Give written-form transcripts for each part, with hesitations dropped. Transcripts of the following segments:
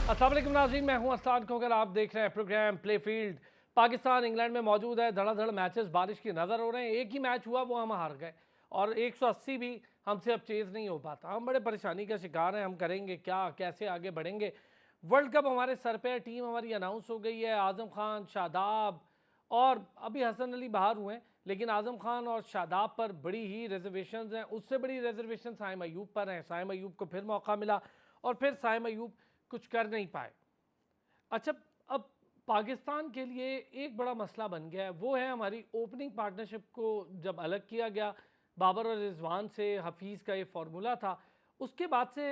अस्सलाम वालेकुम नाज़रीन, मैं हूं अस्ताद खोकर। आप देख रहे हैं program play field. Pakistan England में मौजूद है। धड़ाधड़ मैचेस बारिश की नज़र हो रहे हैं। एक ही मैच हुआ, वो हम हार गए और 180 भी हमसे अब चेज़ नहीं हो पाता। हम बड़े परेशानी का शिकार हैं। हम करेंगे क्या, कैसे आगे बढ़ेंगे? वर्ल्ड कप हमारे सर पे है। टीम हमारी अनाउंस हो गई है। आज़म खान, शादाब और अभी हसन अली बाहर हुए हैं, लेकिन आज़म खान और शादाब पर बड़ी ही रिजर्वेशंस हैं। उससे बड़ी रिजर्वेशन साइम अयूब पर हैं। साइम अयूब को फिर मौका मिला और फिर साइम अयूब कुछ कर नहीं पाए। अच्छा, अब पाकिस्तान के लिए एक बड़ा मसला बन गया है, वो है हमारी ओपनिंग पार्टनरशिप को जब अलग किया गया, बाबर और रिजवान से हफीज़ का ये फार्मूला था, उसके बाद से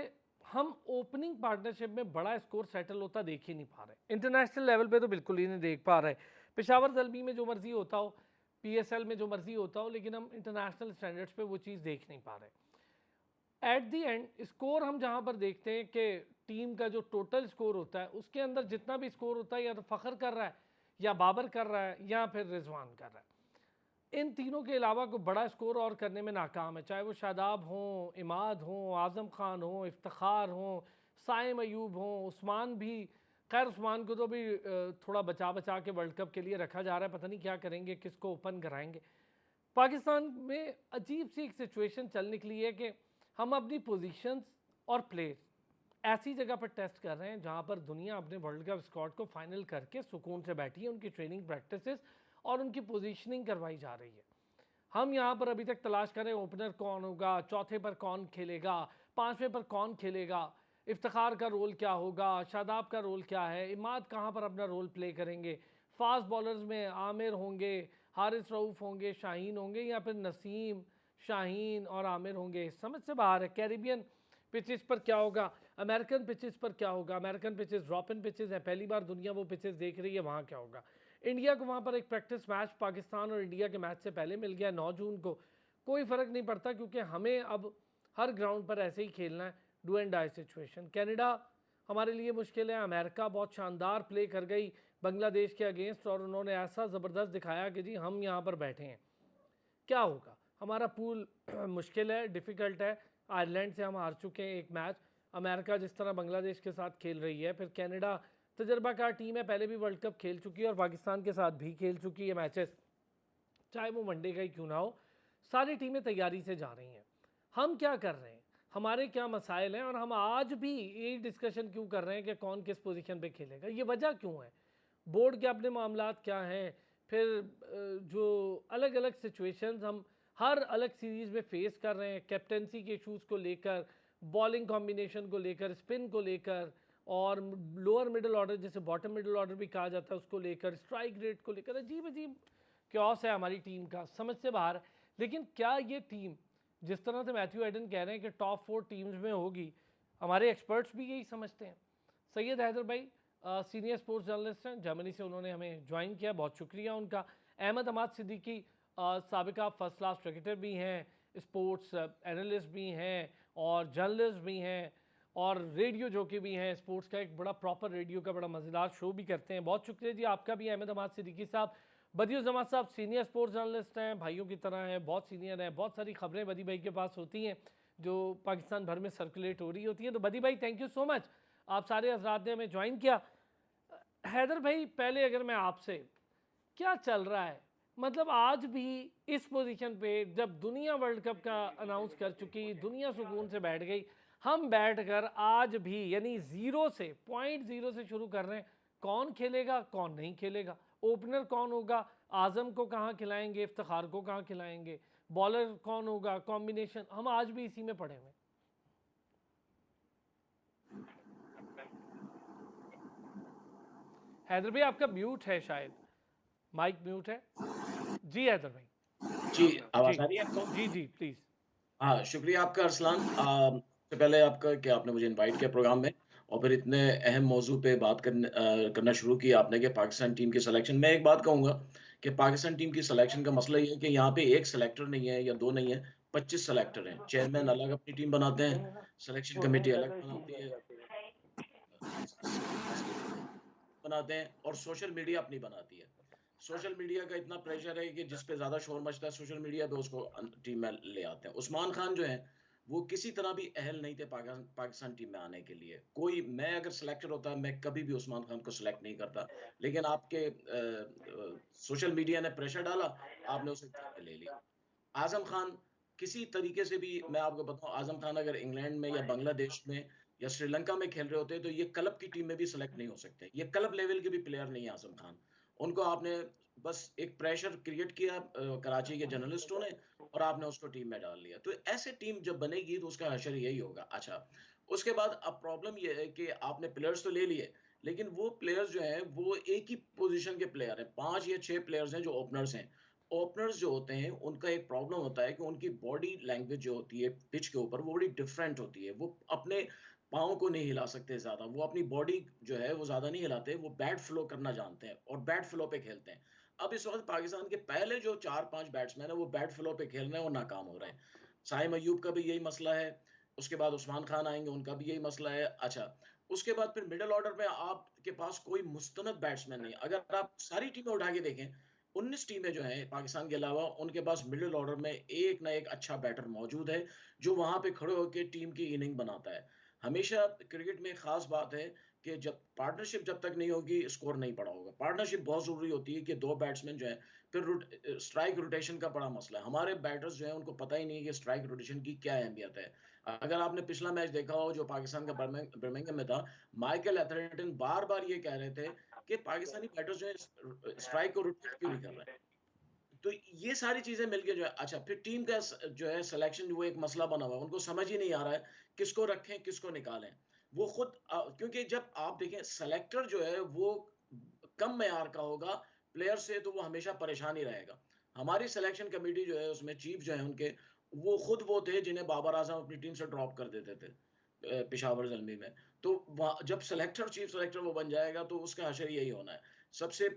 हम ओपनिंग पार्टनरशिप में बड़ा स्कोर सेटल होता देख ही नहीं पा रहे। इंटरनेशनल लेवल पे तो बिल्कुल ही नहीं देख पा रहे। पेशावर ज़ल्मी में जो मर्ज़ी होता हो, PSL में जो मर्ज़ी होता हो, लेकिन हम इंटरनेशनल स्टैंडर्ड्स पे वो चीज़ देख नहीं पा रहे। एट दी एंड स्कोर हम जहाँ पर देखते हैं कि टीम का जो टोटल स्कोर होता है, उसके अंदर जितना भी स्कोर होता है, या तो फ़खर कर रहा है, या बाबर कर रहा है, या फिर रिजवान कर रहा है। इन तीनों के अलावा कोई बड़ा स्कोर और करने में नाकाम है, चाहे वो शादाब हों, इमाद हों, आज़म खान हों, इफ्तिखार हों, साइम अयूब हों, उस्मान भी। खैर, उस्मान को तो भी थोड़ा बचा बचा के वर्ल्ड कप के लिए रखा जा रहा है। पता नहीं क्या करेंगे, किसको ओपन कराएंगे। पाकिस्तान में अजीब सी एक सिचुएशन चल निकली है कि हम अपनी पोजीशंस और प्लेयर्स ऐसी जगह पर टेस्ट कर रहे हैं जहां पर दुनिया अपने वर्ल्ड कप स्क्वाड को फाइनल करके सुकून से बैठी है। उनकी ट्रेनिंग प्रैक्टिसेस और उनकी पोजीशनिंग करवाई जा रही है। हम यहाँ पर अभी तक तलाश करें ओपनर कौन होगा, चौथे पर कौन खेलेगा, पांचवें पर कौन खेलेगा, इफ्तिखार का रोल क्या होगा, शादाब का रोल क्या है, इमाद कहाँ पर अपना रोल प्ले करेंगे, फास्ट बॉलर्स में आमिर होंगे, हारिस रऊफ़ होंगे, शाहीन होंगे, या फिर नसीम, शाहीन और आमिर होंगे। समझ से बाहर है। कैरिबियन पिचेस पर क्या होगा, अमेरिकन पिचेस पर क्या होगा। American pitches drop in pitches हैं, पहली बार दुनिया वो पिचेस देख रही है, वहाँ क्या होगा। इंडिया को वहाँ पर एक प्रैक्टिस मैच पाकिस्तान और इंडिया के मैच से पहले मिल गया 9 जून को। कोई फ़र्क नहीं पड़ता, क्योंकि हमें अब हर ग्राउंड पर ऐसे ही खेलना है। Do and die situation. Canada हमारे लिए मुश्किल है। अमेरिका बहुत शानदार प्ले कर गई बांग्लादेश के अगेंस्ट, और उन्होंने ऐसा ज़बरदस्त दिखाया कि जी हम यहाँ पर बैठे हैं। क्या होगा? हमारा पूल मुश्किल है, डिफ़िकल्ट है। आयरलैंड से हम हार चुके हैं एक मैच। अमेरिका जिस तरह बांग्लादेश के साथ खेल रही है, फिर कनाडा तजर्बाकार टीम है, पहले भी वर्ल्ड कप खेल चुकी है और पाकिस्तान के साथ भी खेल चुकी है मैचेस, चाहे वो वनडे का ही क्यों ना हो। सारी टीमें तैयारी से जा रही हैं। हम क्या कर रहे हैं, हमारे क्या मसाइल हैं, और हम आज भी यही डिस्कशन क्यों कर रहे हैं कि कौन किस पोजीशन पे खेलेगा? ये वजह क्यों है? बोर्ड के अपने मामलात क्या हैं? फिर जो अलग अलग सिचुएशंस हम हर अलग सीरीज़ में फेस कर रहे हैं, कैप्टेंसी के इशूज़ को लेकर, बॉलिंग कॉम्बिनेशन को लेकर, स्पिन को लेकर, और लोअर मिडिल ऑर्डर, जैसे बॉटम मिडिल ऑर्डर भी कहा जाता है, उसको लेकर, स्ट्राइक रेट को लेकर अजीब अजीब क्योस है हमारी टीम का, समझ से बाहर है। लेकिन क्या ये टीम, जिस तरह से मैथ्यू एडन कह रहे हैं कि टॉप 4 टीम्स में होगी, हमारे एक्सपर्ट्स भी यही समझते हैं। सैयद हैदर भाई सीनियर स्पोर्ट्स जर्नलिस्ट हैं, जर्मनी से उन्होंने हमें ज्वाइन किया, बहुत शुक्रिया उनका। अहमद अमाद सिद्दीकी साबिका फर्स्ट क्लास क्रिकेटर भी हैं, स्पोर्ट्स एनालिस्ट भी हैं, और जर्नलिस्ट भी हैं, और रेडियो जॉकी भी हैं। स्पोर्ट्स का एक बड़ा प्रॉपर रेडियो का बड़ा मज़ेदार शो भी करते हैं। बहुत शुक्रिया जी आपका भी अहमद अमाद सिद्दीकी साहब। बदियुज़्ज़मा साहब सीनियर स्पोर्ट्स जर्नलिस्ट हैं, भाइयों की तरह हैं, बहुत सीनियर हैं। बहुत सारी खबरें बदी भाई के पास होती हैं जो पाकिस्तान भर में सर्कुलेट हो रही होती हैं। तो बदी भाई, थैंक यू सो मच, आप सारे हजरात ने हमें ज्वाइन किया। हैदर भाई, पहले अगर मैं आपसे, क्या चल रहा है, मतलब आज भी इस पोजीशन पे, जब दुनिया वर्ल्ड कप का अनाउंस कर चुकी, दुनिया सुकून से बैठ गई, हम बैठकर आज भी यानी ज़ीरो से, .0 से शुरू कर रहे हैं। कौन खेलेगा, कौन नहीं खेलेगा, ओपनर कौन होगा, आज़म को कहाँ खिलाएंगे, इफ्तिखार को कहाँ खिलाएंगे, बॉलर कौन होगा, कॉम्बिनेशन, हम आज भी इसी में पड़े हुए। हैदर भाई आपका म्यूट है शायद, माइक म्यूट है जी हैदर भाई। जी, जी आवाज़ आ रही है आपको? जी जी प्लीज़। हाँ, शुक्रिया आपका अरसलान। सबसे पहले आपका कि आपने मुझे इनवाइट किया प्रोग्राम में और फिर इतने अहम मौज़ू पे बात करना शुरू किया आपने कि पाकिस्तान टीम की सिलेक्शन। मैं एक बात कहूँगा कि पाकिस्तान टीम की सिलेक्शन का मसला ये है कि यहाँ पे 1 सिलेक्टर नहीं है या 2 नहीं है, 25 सिलेक्टर हैं। चेयरमैन अलग अपनी टीम बनाते हैं, सिलेक्शन कमेटी अलग बनाती है, स्क्रीनिंग बनाते हैं और सोशल मीडिया अपनी बनाती है। सोशल मीडिया का इतना प्रेशर है कि जिस पे ज़्यादा शोर मचता है सोशल मीडिया पे उसको टीम में ले आते हैं। उस्मान खान जो हैं वो किसी तरह भी अहल नहीं थे पाकिस्तान टीम में आने के लिए। कोई मैं अगर सिलेक्टर होता, मैं कभी भी उस्मान खान को सिलेक्ट नहीं करता। लेकिन आपके सोशल मीडिया ने प्रेशर डाला, आपने उसे टीम में ले लिया। आज़म खान किसी तरीके से भी मैं आपको बताऊँ, आज़म खान अगर इंग्लैंड में या बांग्लादेश में या श्रीलंका में खेल रहे होते तो ये क्लब की टीम में भी सेलेक्ट नहीं हो सकते। ये क्लब लेवल के भी प्लेयर नहीं है आज़म खान। उनको आपने बस एक प्रेशर क्रिएट किया कराची के जर्नलिस्टों ने और आपने उसको टीम में डाल लिया। तो ऐसे टीम जब बनेगी तो उसका हशर यही होगा। अच्छा, उसके बाद अब प्रॉब्लम ये है कि आपने प्लेयर्स तो ले लिए, लेकिन वो प्लेयर्स जो हैं वो एक ही पोज़ीशन के प्लेयर हैं। 5 या 6 प्लेयर्स हैं जो ओपनर्स हैं। ओपनर्स जो होते हैं उनका एक प्रॉब्लम होता है कि उनकी बॉडी लैंग्वेज जो होती है पिच के ऊपर वो बड़ी डिफरेंट होती है। वो अपने पाँव को नहीं हिला सकते ज़्यादा, वो अपनी बॉडी जो है वो ज़्यादा नहीं हिलाते, वो बैट फ्लो करना जानते हैं और बैट फ्लो पे खेलते हैं। अब इस वक़्त पाकिस्तान के पहले जो 4-5 बैट्समैन हैं वो बैट फ्लो पे खेल रहे हैं और नाकाम हो रहे हैं। साइम अय्यूब का भी यही मसला है, उसके बाद उस्मान खान आएँगे उनका भी यही मसला है। अच्छा, उसके बाद फिर मिडल ऑर्डर में आपके पास कोई मुस्तनद बैट्समैन नहीं है। अगर आप सारी टीमें उठा के देखें 19 टीमें जो हैं पाकिस्तान के अलावा उनके पास मिडल ऑर्डर में एक ना एक अच्छा बैटर मौजूद है, जो वहाँ पे खड़े होके टीम की इनिंग बनाता है। हमेशा क्रिकेट में एक ख़ास बात है कि जब पार्टनरशिप जब तक नहीं होगी, स्कोर नहीं पड़ा होगा। पार्टनरशिप बहुत ज़रूरी होती है कि 2 बैट्समैन जो हैं फिर स्ट्राइक रोटेशन का बड़ा मसला है। हमारे बैटर्स जो हैं उनको पता ही नहीं है कि स्ट्राइक रोटेशन की क्या अहमियत है। अगर आपने पिछला मैच देखा हो जो पाकिस्तान का बर्मिंघम में था, माइकल एथरटन बार-बार ये कह रहे थे कि पाकिस्तानी बैटर्स जो है स्ट्राइक को रोटेट क्यों नहीं कर रहे हैं। तो ये सारी चीजें मिलके जो है अच्छा फिर टीम का जो है सिलेक्शन वो एक मसला बना हुआ है उनको समझ ही नहीं आ रहा है किसको रखें किसको निकालें वो खुद क्योंकि जब आप देखें सेलेक्टर जो है वो कम मेयार का होगा प्लेयर से तो वो हमेशा परेशान ही रहेगा हमारी सिलेक्शन कमेटी जो है उसमें चीफ जो है उनके वो खुद थे जिन्हें बाबर आजम अपनी टीम से ड्रॉप कर देते थे पेशावर ज़ल्मी में। तो जब सेलेक्टर चीफ सेलेक्टर वो बन जाएगा तो उसका हशर यही होना है। सबसे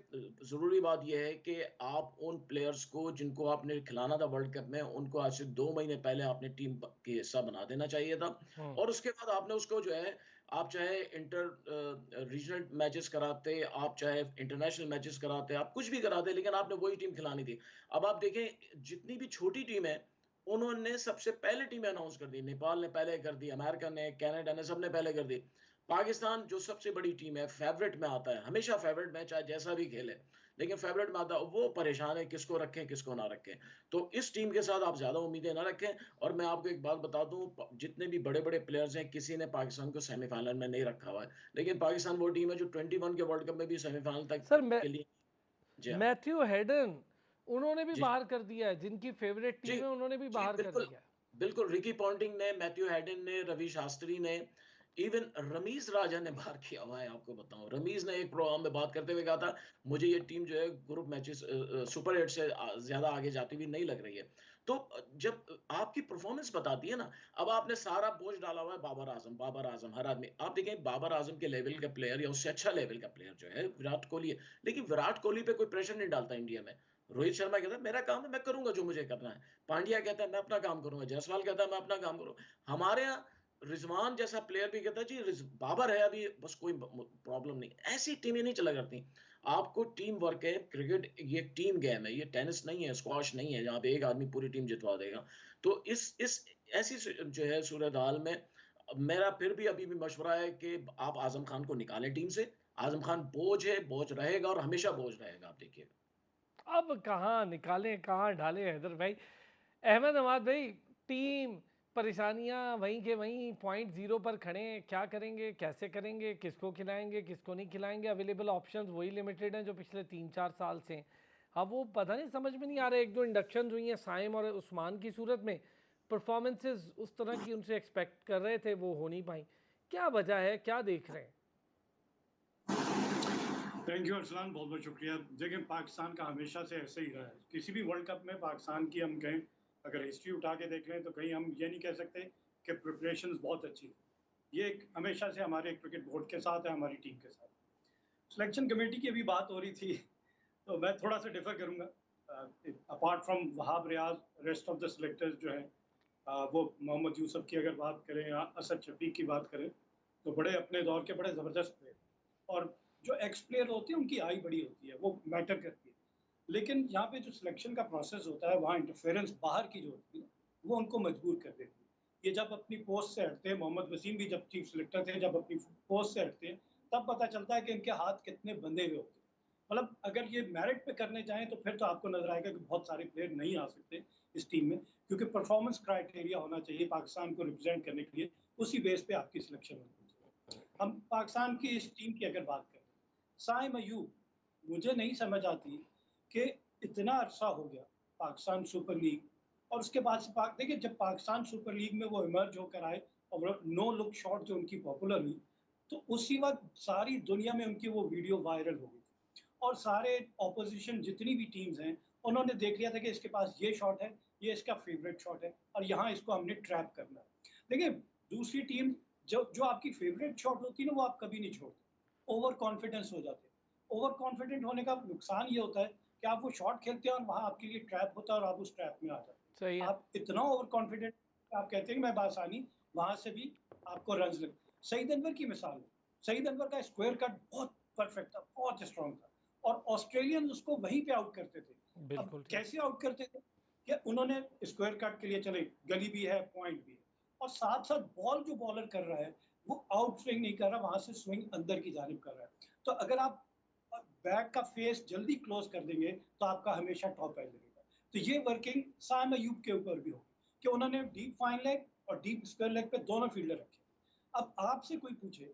ज़रूरी बात ये है कि आप उन प्लेयर्स को जिनको आपने खिलाना था वर्ल्ड कप में, उनको आज से 2 महीने पहले आपने टीम के हिस्सा बना देना चाहिए था हम्म। और उसके बाद आपने उसको जो है आप चाहे रीजनल मैचेस कराते, आप चाहे इंटरनेशनल मैचेस कराते, आप कुछ भी कराते लेकिन आपने वही टीम खिलानी थी। अब आप देखें जितनी भी छोटी टीम है उन्होंने सबसे पहले टीमें अनाउंस कर दी। नेपाल ने पहले कर दी, अमेरिका ने, कनाडा ने सबने पहले कर दी। पाकिस्तान जो सबसे बड़ी टीम है, फेवरेट में आता है, हमेशा फेवरेट में चाहे जैसा भी खेले, लेकिन फेवरेट में आता है, वो परेशान है किसको रखें, किसको ना रखें। तो इस टीम के साथ आप ज़्यादा उम्मीदें ना रखें और मैं आपको एक बात बता दूँ जितने भी बड़े-बड़े प्लेयर्स हैं, किसी ने पाकिस्तान को सेमीफाइनल में नहीं रखा हुआ है। लेकिन पाकिस्तान वो टीम है जो 21 के वर्ल्ड कप में भी सेमीफाइनल तक सर के लिए जी हाँ। मैथ्यू हेडन उन्होंने भी जी, जी। बाहर कर दिया है, जिनकी फेवरेट जी, टीम है उन्होंने भी जी, बाहर कर बिल्कुल। दिया है। बिल्कुल, रिकी पॉन्टिंग ने, मैथ्यू हेडन ने, रवि शास्त्री ने, इवन रमीज़ राजा ने बाहर किया हुआ है आपको बताऊँ। रमीज़ ने एक प्रोग्राम में बात करते हुए कहा था, मुझे ये टीम जो है ग्रुप मैचेस सुपर 8 से ज़्यादा आगे जाती हुई नहीं लग रही है। तो जब आपकी परफ़ॉर्मेंस बताती है ना, अब आपने सारा बोझ डाला हुआ है बाबर आज़म हर आदमी आप देखें बाबर आज़म के लेवल का प्लेयर या उससे अच्छा लेवल का प्लेयर जो है विराट कोहली है। लेकिन विराट कोहली पे कोई प्रेशर नहीं डालता इंडिया में। रोहित शर्मा कहता है, मेरा काम है, मैं करूँगा जो मुझे करना है। पांड्या कहता है मैं अपना काम करूँगा, जायसवाल कहता है मैं अपना काम करूँ। हमारे यहाँ रिजवान जैसा प्लेयर भी कहता है जी बाबर है अभी बस कोई प्रॉब्लम नहीं। ऐसी टीमें नहीं चला करती। आपको टीम वर्क है, क्रिकेट ये टीम गेम है, ये टेनिस नहीं है, स्क्वॉश नहीं है जहाँ पे एक आदमी पूरी टीम जितवा देगा। तो इस ऐसी जो है सूरत-हाल में मेरा फिर भी अभी भी मशवरा है कि आप आज़म खान को निकालें टीम से। आज़म खान बोझ है, बोझ रहेगा और हमेशा बोझ रहेगा आप देखिएगा। अब कहाँ निकालें, कहाँ डालें हैदर भाई? अहमद नवाज भाई, टीम परेशानियाँ वहीं के वहीं पॉइंट ज़ीरो पर खड़े हैं, क्या करेंगे, कैसे करेंगे, किसको खिलाएँगे, किसको नहीं खिलाएँगे? अवेलेबल ऑप्शंस वही लिमिटेड हैं जो पिछले 3-4 साल से हैं। अब वो पता नहीं समझ में नहीं आ रहा है, 1-2 इंडक्शंस हुई हैं साइम और उस्मान की सूरत में, परफॉर्मेंसेस उस तरह की उनसे एक्सपेक्ट कर रहे थे, वो हो नहीं पाई। क्या वजह है, क्या देख रहे हैं? थैंक यू अरसलान, बहुत बहुत शुक्रिया। देखिए पाकिस्तान का हमेशा से ऐसे ही रहा है। किसी भी वर्ल्ड कप में पाकिस्तान की हम कहें अगर हिस्ट्री उठा के देख लें तो कहीं हम ये नहीं कह सकते कि प्रिपरेशन बहुत अच्छी है। ये हमेशा से हमारे क्रिकेट बोर्ड के साथ है, हमारी टीम के साथ। सिलेक्शन कमेटी की अभी बात हो रही थी तो मैं थोड़ा सा डिफर करूँगा। Apart from Wahab Riaz, rest of the selectors जो हैं वो मोहम्मद यूसुफ की अगर बात करें या असद शफीक की बात करें तो बड़े अपने दौर के बड़े ज़बरदस्त प्लेयर और जो एक्स प्लेयर होते हैं उनकी आई बड़ी होती है, वो मैटर करती है। लेकिन यहाँ पे जो सिलेक्शन का प्रोसेस होता है वहाँ इंटरफेरेंस बाहर की जो होती है वो उनको मजबूर कर देती है। ये जब अपनी पोस्ट से हटते हैं, मोहम्मद वसीम भी जब चीफ सिलेक्टर थे, जब अपनी पोस्ट से हटते हैं, तब पता चलता है कि इनके हाथ कितने बंधे हुए होते हैं। मतलब अगर ये मेरिट पे करने जाएँ तो फिर तो आपको नज़र आएगा कि बहुत सारे प्लेयर नहीं आ सकते इस टीम में, क्योंकि परफॉर्मेंस क्राइटेरिया होना चाहिए पाकिस्तान को रिप्रेजेंट करने के लिए, उसी बेस पे आपकी सिलेक्शन होनी चाहिए। हम पाकिस्तान की इस टीम की अगर बात करें, साइम अयूब, मुझे नहीं समझ आती कि इतना अरसा हो गया पाकिस्तान सुपर लीग और उसके बाद से देखिए जब पाकिस्तान सुपर लीग में वो इमर्ज होकर आए और नो लुक शॉट जो उनकी पॉपुलर हुई, तो उसी वक्त सारी दुनिया में उनकी वो वीडियो वायरल हो गई और सारे ऑपोजिशन जितनी भी टीम्स हैं उन्होंने देख लिया था कि इसके पास ये शॉट है, ये इसका फेवरेट शॉट है और यहाँ इसको हमने ट्रैप करना है। देखिए दूसरी टीम जो जो आपकी फेवरेट शॉट होती है ना, वो आप कभी नहीं छोड़ते, ओवर कॉन्फिडेंस हो जाते हैं। ओवर कॉन्फिडेंट होने का नुकसान ये होता है कि आप वो शॉट खेलते हैं और वहाँ आपके लिए ट्रैप होता है और आप उस ट्रैप में आ जाते सही हैं। है। आप इतना ओवर कॉन्फिडेंट आप कहते हैं कि मैं बासानी वहाँ से भी आपको रन्स लग। सईद अनवर की मिसाल है, सईद अनवर का स्क्वायर कट बहुत परफेक्ट था, बहुत स्ट्रॉन्ग था और ऑस्ट्रेलियन उसको वहीं पे आउट करते थे। अब बिल्कुल ठीक। कैसे आउट करते थे कि उन्होंने स्क्वायर कट के लिए चले, गली भी है, पॉइंट भी है और साथ साथ बॉल जो बॉलर कर रहा है वो आउट स्विंग नहीं कर रहा, वहां से स्विंग अंदर की जानिब कर रहा है। तो अगर आप बैट का फेस जल्दी क्लोज कर देंगे तो आपका हमेशा टॉप एज रहेगा। तो ये वर्किंग साइम अयूब के ऊपर भी होगी कि उन्होंने डीप फाइन लेग और डीप स्क्वायर लेग पे दोनों फील्डर रखे। अब आपसे कोई पूछे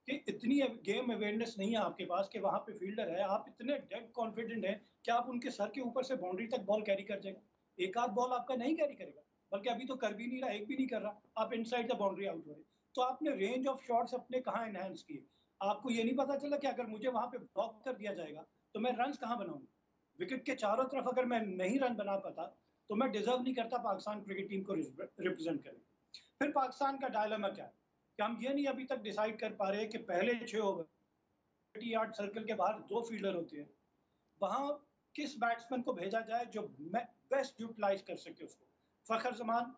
कि इतनी गेम अवेयरनेस नहीं है आपके पास कि वहां पे फील्डर है, आप इतने डेड कॉन्फिडेंट हैं कि आप उनके सर के ऊपर से बाउंड्री तक बॉल कैरी कर जाएगा। एक आध बॉल आपका नहीं कैरी करेगा, बल्कि अभी तो कर भी नहीं रहा, एक भी नहीं कर रहा, आप इनसाइड द बाउंड्री आउट हो रहे। तो आपने रेंज ऑफ शॉट्स अपने कहाँ एनहांस किए? आपको ये नहीं पता चला कि अगर मुझे वहां पे ब्लॉक कर दिया जाएगा तो मैं रन कहाँ बनाऊंगा? विकेट के चारों तरफ अगर मैं नहीं रन बना पाता तो मैं डिजर्व नहीं करता पाकिस्तान क्रिकेट टीम को रिप्रेजेंट करें। फिर पाकिस्तान का डायलेमा क्या है कि हम ये नहीं अभी तक डिसाइड कर पा रहे कि पहले 6 ओवर 30 यार्ड सर्कल के बाहर 2 फील्डर होते हैं, वहां किस बैट्समैन को भेजा जाए जो बेस्ट यूटिलाइज कर सके उसको। फखर जमान,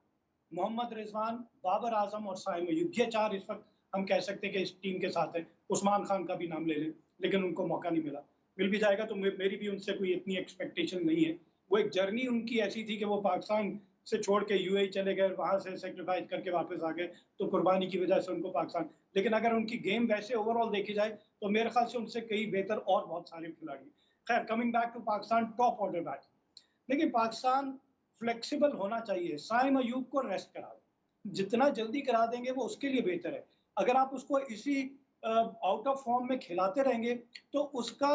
मोहम्मद रिजवान, बाबर आजम और साइम अयूब, ये 4 इस वक्त हम कह सकते हैं कि इस टीम के साथ है। उस्मान खान का भी नाम ले लें, लेकिन उनको मौका नहीं मिला। मिल भी जाएगा तो मेरी भी उनसे कोई इतनी एक्सपेक्टेशन नहीं है। वो एक जर्नी उनकी ऐसी थी कि वो पाकिस्तान से छोड़ के यूएई चले गए, वहां से सेक्रीफाइस करके वापस आ गए, तो कुर्बानी की वजह से उनको पाकिस्तान। लेकिन अगर उनकी गेम वैसे ओवरऑल देखी जाए तो मेरे ख्याल से उनसे कई बेहतर और बहुत सारे खिलाड़ी। खैर, coming back to Pakistan top order bat, देखिए पाकिस्तान फ्लेक्सिबल होना चाहिए। साइम अयूब को रेस्ट करा दें, जितना जल्दी करा देंगे वो उसके लिए बेहतर है। अगर आप उसको इसी आउट ऑफ फॉर्म में खिलाते रहेंगे तो उसका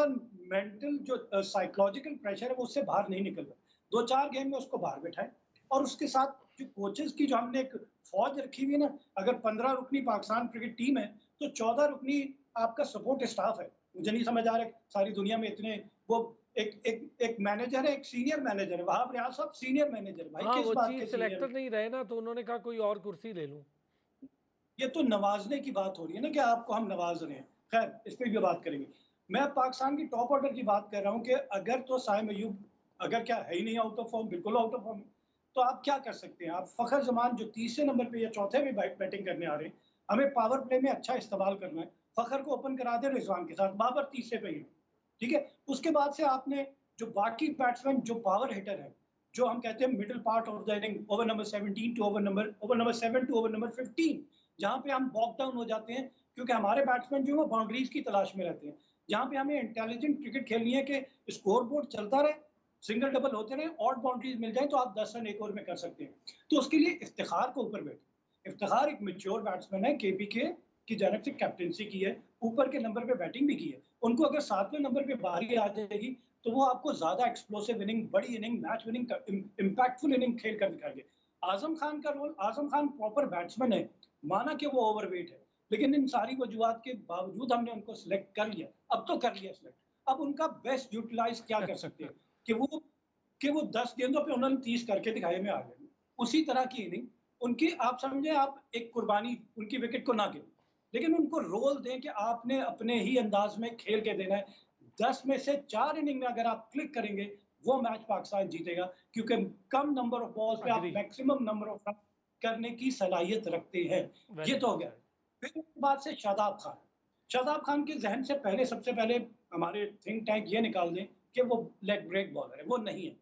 मेंटल जो साइकोलॉजिकल प्रेशर है वो उससे बाहर नहीं निकल रहा। 2-4 गेम में उसको बाहर बैठाएं और उसके साथ जो कोचेस की जो हमने एक फौज रखी हुई है ना, अगर 15 रुकनी पाकिस्तान क्रिकेट टीम है तो 14 रुकनी आपका सपोर्ट स्टाफ है। मुझे नहीं समझ आ रहा सारी दुनिया में इतने वो एक मैनेजर है, एक सीनियर मैनेजर है, वहाब रियाज साहब सीनियर मैनेजर, भाई हाँ, किस वो बात चीफ के सीनियर? सिलेक्टर नहीं रहे ना, तो उन्होंने कहा कोई और कुर्सी ले लूं। ये तो नवाजने की बात हो रही है ना कि आपको हम नवाज रहे हैं। खैर, इस पर भी बात करेंगे। मैं पाकिस्तान की टॉप ऑर्डर की बात कर रहा हूँ कि अगर तो साइम अयूब अगर क्या है ही नहीं आउट ऑफ फॉर्म, बिल्कुल आउट ऑफ फॉर्म, तो आप क्या कर सकते हैं? आप फखर जमान जो तीसरे नंबर पे या चौथे में बैटिंग करने आ रहे हैं, हमें पावर प्ले में अच्छा इस्तेमाल करना है, फखर को ओपन करा दे रिजवान के साथ, बाबर तीसरे पे ही, ठीक है। उसके बाद से आपने जो बाकी बैट्समैन जो पावर हिटर है, जो हम कहते हैं middle part of the inning, over number 17 to over number 7 to over number 15, जहां पे हम बॉक डाउन हो जाते हैं क्योंकि हमारे बैट्समैन जो है बाउंड्रीज की तलाश में रहते हैं, जहां पे हमें इंटेलिजेंट क्रिकेट खेलनी है कि स्कोर बोर्ड चलता रहे, सिंगल डबल होते रहे, ऑड बाउंड्रीज मिल जाए तो आप 10 रन एक ओवर में कर सकते हैं। तो उसके लिए इफ्तिखार को ऊपर बैठे। इफ्तिखार एक मेच्योर बैट्समैन है, केपीके की जानब से कैप्टनसी की है, ऊपर के नंबर पे बैटिंग भी की है। उनको अगर 7वें नंबर पे बारी आ जाएगी तो वो आपको ज्यादा एक्सप्लोसिव इनिंग, बड़ी inning, match winning, impactful inning खेल कर दिखाएंगे। आजम खान का role, Azam Khan proper batsman है, माना कि वो ओवरवेट है, लेकिन इन सारी वजूहत के बावजूद हमने उनको सिलेक्ट कर लिया। अब तो कर लिया सिलेक्ट, अब उनका बेस्ट यूटिलाइज क्या कर सकते हैं कि वो 10 गेंदों पे उन्होंने 30 करके दिखाए में आ गए। उसी तरह की इनिंग उनकी, आप समझे, आप एक कुर्बानी उनकी विकेट को ना गिरे, लेकिन उनको रोल दें कि आपने अपने ही अंदाज में खेल के देना है। 10 में से 4 इनिंग में अगर आप क्लिक करेंगे वो मैच पाकिस्तान जीतेगा, क्योंकि कम नंबर ऑफ बॉल्स पे आप agree. Maximum number of run करने की सलाहियत रखते हैं। ये तो हो गया। फिर उसके बाद से शादाब खान, शादाब खान के जहन से पहले, सबसे पहले हमारे थिंक टैंक ये निकाल दें कि वो लेग ब्रेक बॉलर है, वो नहीं है।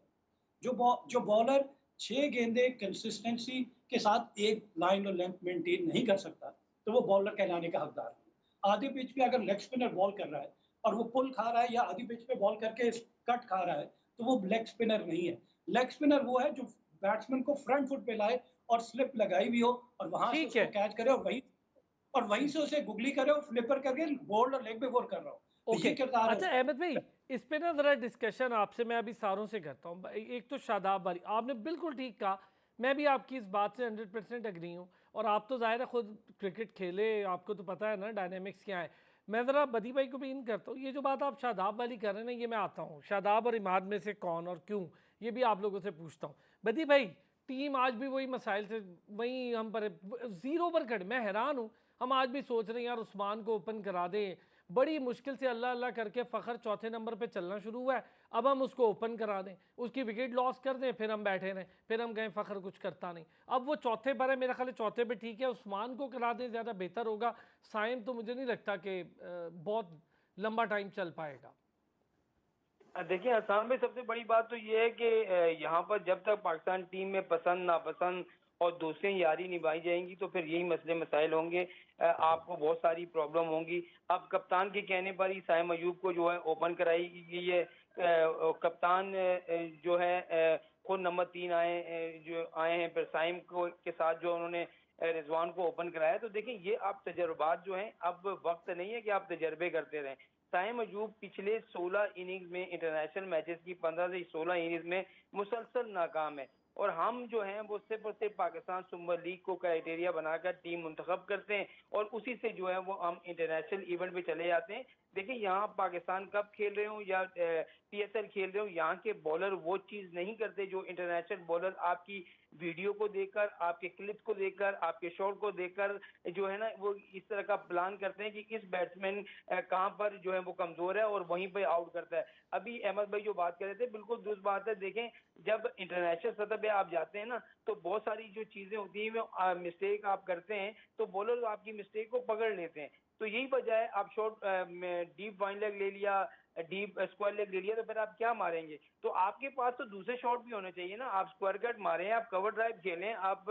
जो बॉलर 6 गेंदें कंसिस्टेंसी के साथ एक लाइन और लेंथ मेंटेन नहीं कर सकता, तो वो बॉलर कहलाने का हकदार है। आधी पिच पे अगर लेग स्पिनर बॉल कर रहा है और वो पुल खा रहा है या आधी पिच पे बॉल करके कट खा रहा है, तो वो लेग स्पिनर नहीं है। लेग स्पिनर वो है जो बैट्समैन को फ्रंट फुट पे लाए और स्लिप लगाई भी हो और वहां से ठीक उसको है। कैच करे और वहीं से उसे गुगली करे और फ्लिपर करके बोल्ड और लेग पे फोर कर रहा हो। तो ओके। ये किरदार है अच्छा उसका। अहमद भाई, इस पे ना ज़रा डिस्कशन आपसे मैं अभी सारों से करता हूँ। एक तो शादाब वाली आपने बिल्कुल ठीक कहा, मैं भी आपकी इस बात से 100% एग्री हूँ। और आप तो ज़ाहिर है खुद क्रिकेट खेले, आपको तो पता है ना डायनेमिक्स क्या है। मैं ज़रा बदी भाई को भी इन करता हूँ, ये जो बात आप शादाब वाली कर रहे हैं ना, ये मैं आता हूँ शादाब और इमाद में से कौन और क्यों, ये भी आप लोगों से पूछता हूँ। बदी भाई, टीम आज भी वही मसाइल से वही हम पर ज़ीरो पर खड़े, मैं हैरान हूँ। हम आज भी सोच रहे हैं यार उस्मान को ओपन करा दें, बड़ी मुश्किल से अल्लाह अल्लाह करके फ़खर चौथे नंबर पे चलना शुरू हुआ है। अब हम उसको ओपन करा दें, उसकी विकेट लॉस कर दें, फिर हम बैठे रहें, फिर हम कहें फ़खर कुछ करता नहीं। अब वो चौथे पर है, मेरा ख्याल है चौथे पे ठीक है, उस्मान को करा दें ज़्यादा बेहतर होगा। साइम तो मुझे नहीं लगता कि बहुत लंबा टाइम चल पाएगा। देखिए हसान भाई, सबसे बड़ी बात तो ये है कि यहाँ पर जब तक पाकिस्तान टीम में पसंद नापसंद और दोस्तियां यारी निभाई जाएंगी तो फिर यही मसले मसाइल होंगे। आपको बहुत सारी प्रॉब्लम होंगी। अब कप्तान के कहने पर ही साइम अयूब को जो है ओपन कराई गई है। कप्तान जो है खुद नंबर 3 आए, जो आए हैं, फिर साइम को के साथ जो उन्होंने रिजवान को ओपन कराया। तो देखिए ये आप तजर्बात जो हैं, अब वक्त नहीं है कि आप तजर्बे करते रहें। साइम अयूब पिछले 16 इनिंग्स में इंटरनेशनल मैचेस की 15 से 16 इनिंग्स में मुसलसल नाकाम है। और हम जो हैं वो सिर्फ और सिर्फ पाकिस्तान सुपर लीग को क्राइटेरिया बनाकर टीम मुंतखब करते हैं और उसी से जो है वो हम इंटरनेशनल इवेंट पे चले जाते हैं। देखिए यहाँ पाकिस्तान कप खेल रहे हो या पीएसएल खेल रहे हो, यहाँ के बॉलर वो चीज नहीं करते जो इंटरनेशनल बॉलर आपकी वीडियो को देखकर, आपके क्लिप को देखकर, आपके शॉट को देखकर जो है ना वो इस तरह का प्लान करते हैं कि इस बैट्समैन कहाँ पर जो है वो कमजोर है और वहीं पे आउट करता है। अभी अहमद भाई जो बात कर रहे थे बिल्कुल दुरुस्त बात है। देखें जब इंटरनेशनल सतह पे आप जाते हैं ना तो बहुत सारी जो चीजें होती हैं वो मिस्टेक आप करते हैं तो बॉलर आपकी मिस्टेक को पकड़ लेते हैं। तो यही वजह है, आप शॉर्ट डीप वाइन लेग ले लिया, डीप स्क्वायर लेग ले लिया, तो फिर आप क्या मारेंगे? तो आपके पास तो दूसरे शॉट भी होने चाहिए ना। आप स्क्वायर कट मारें, आप कवर ड्राइव खेलें, आप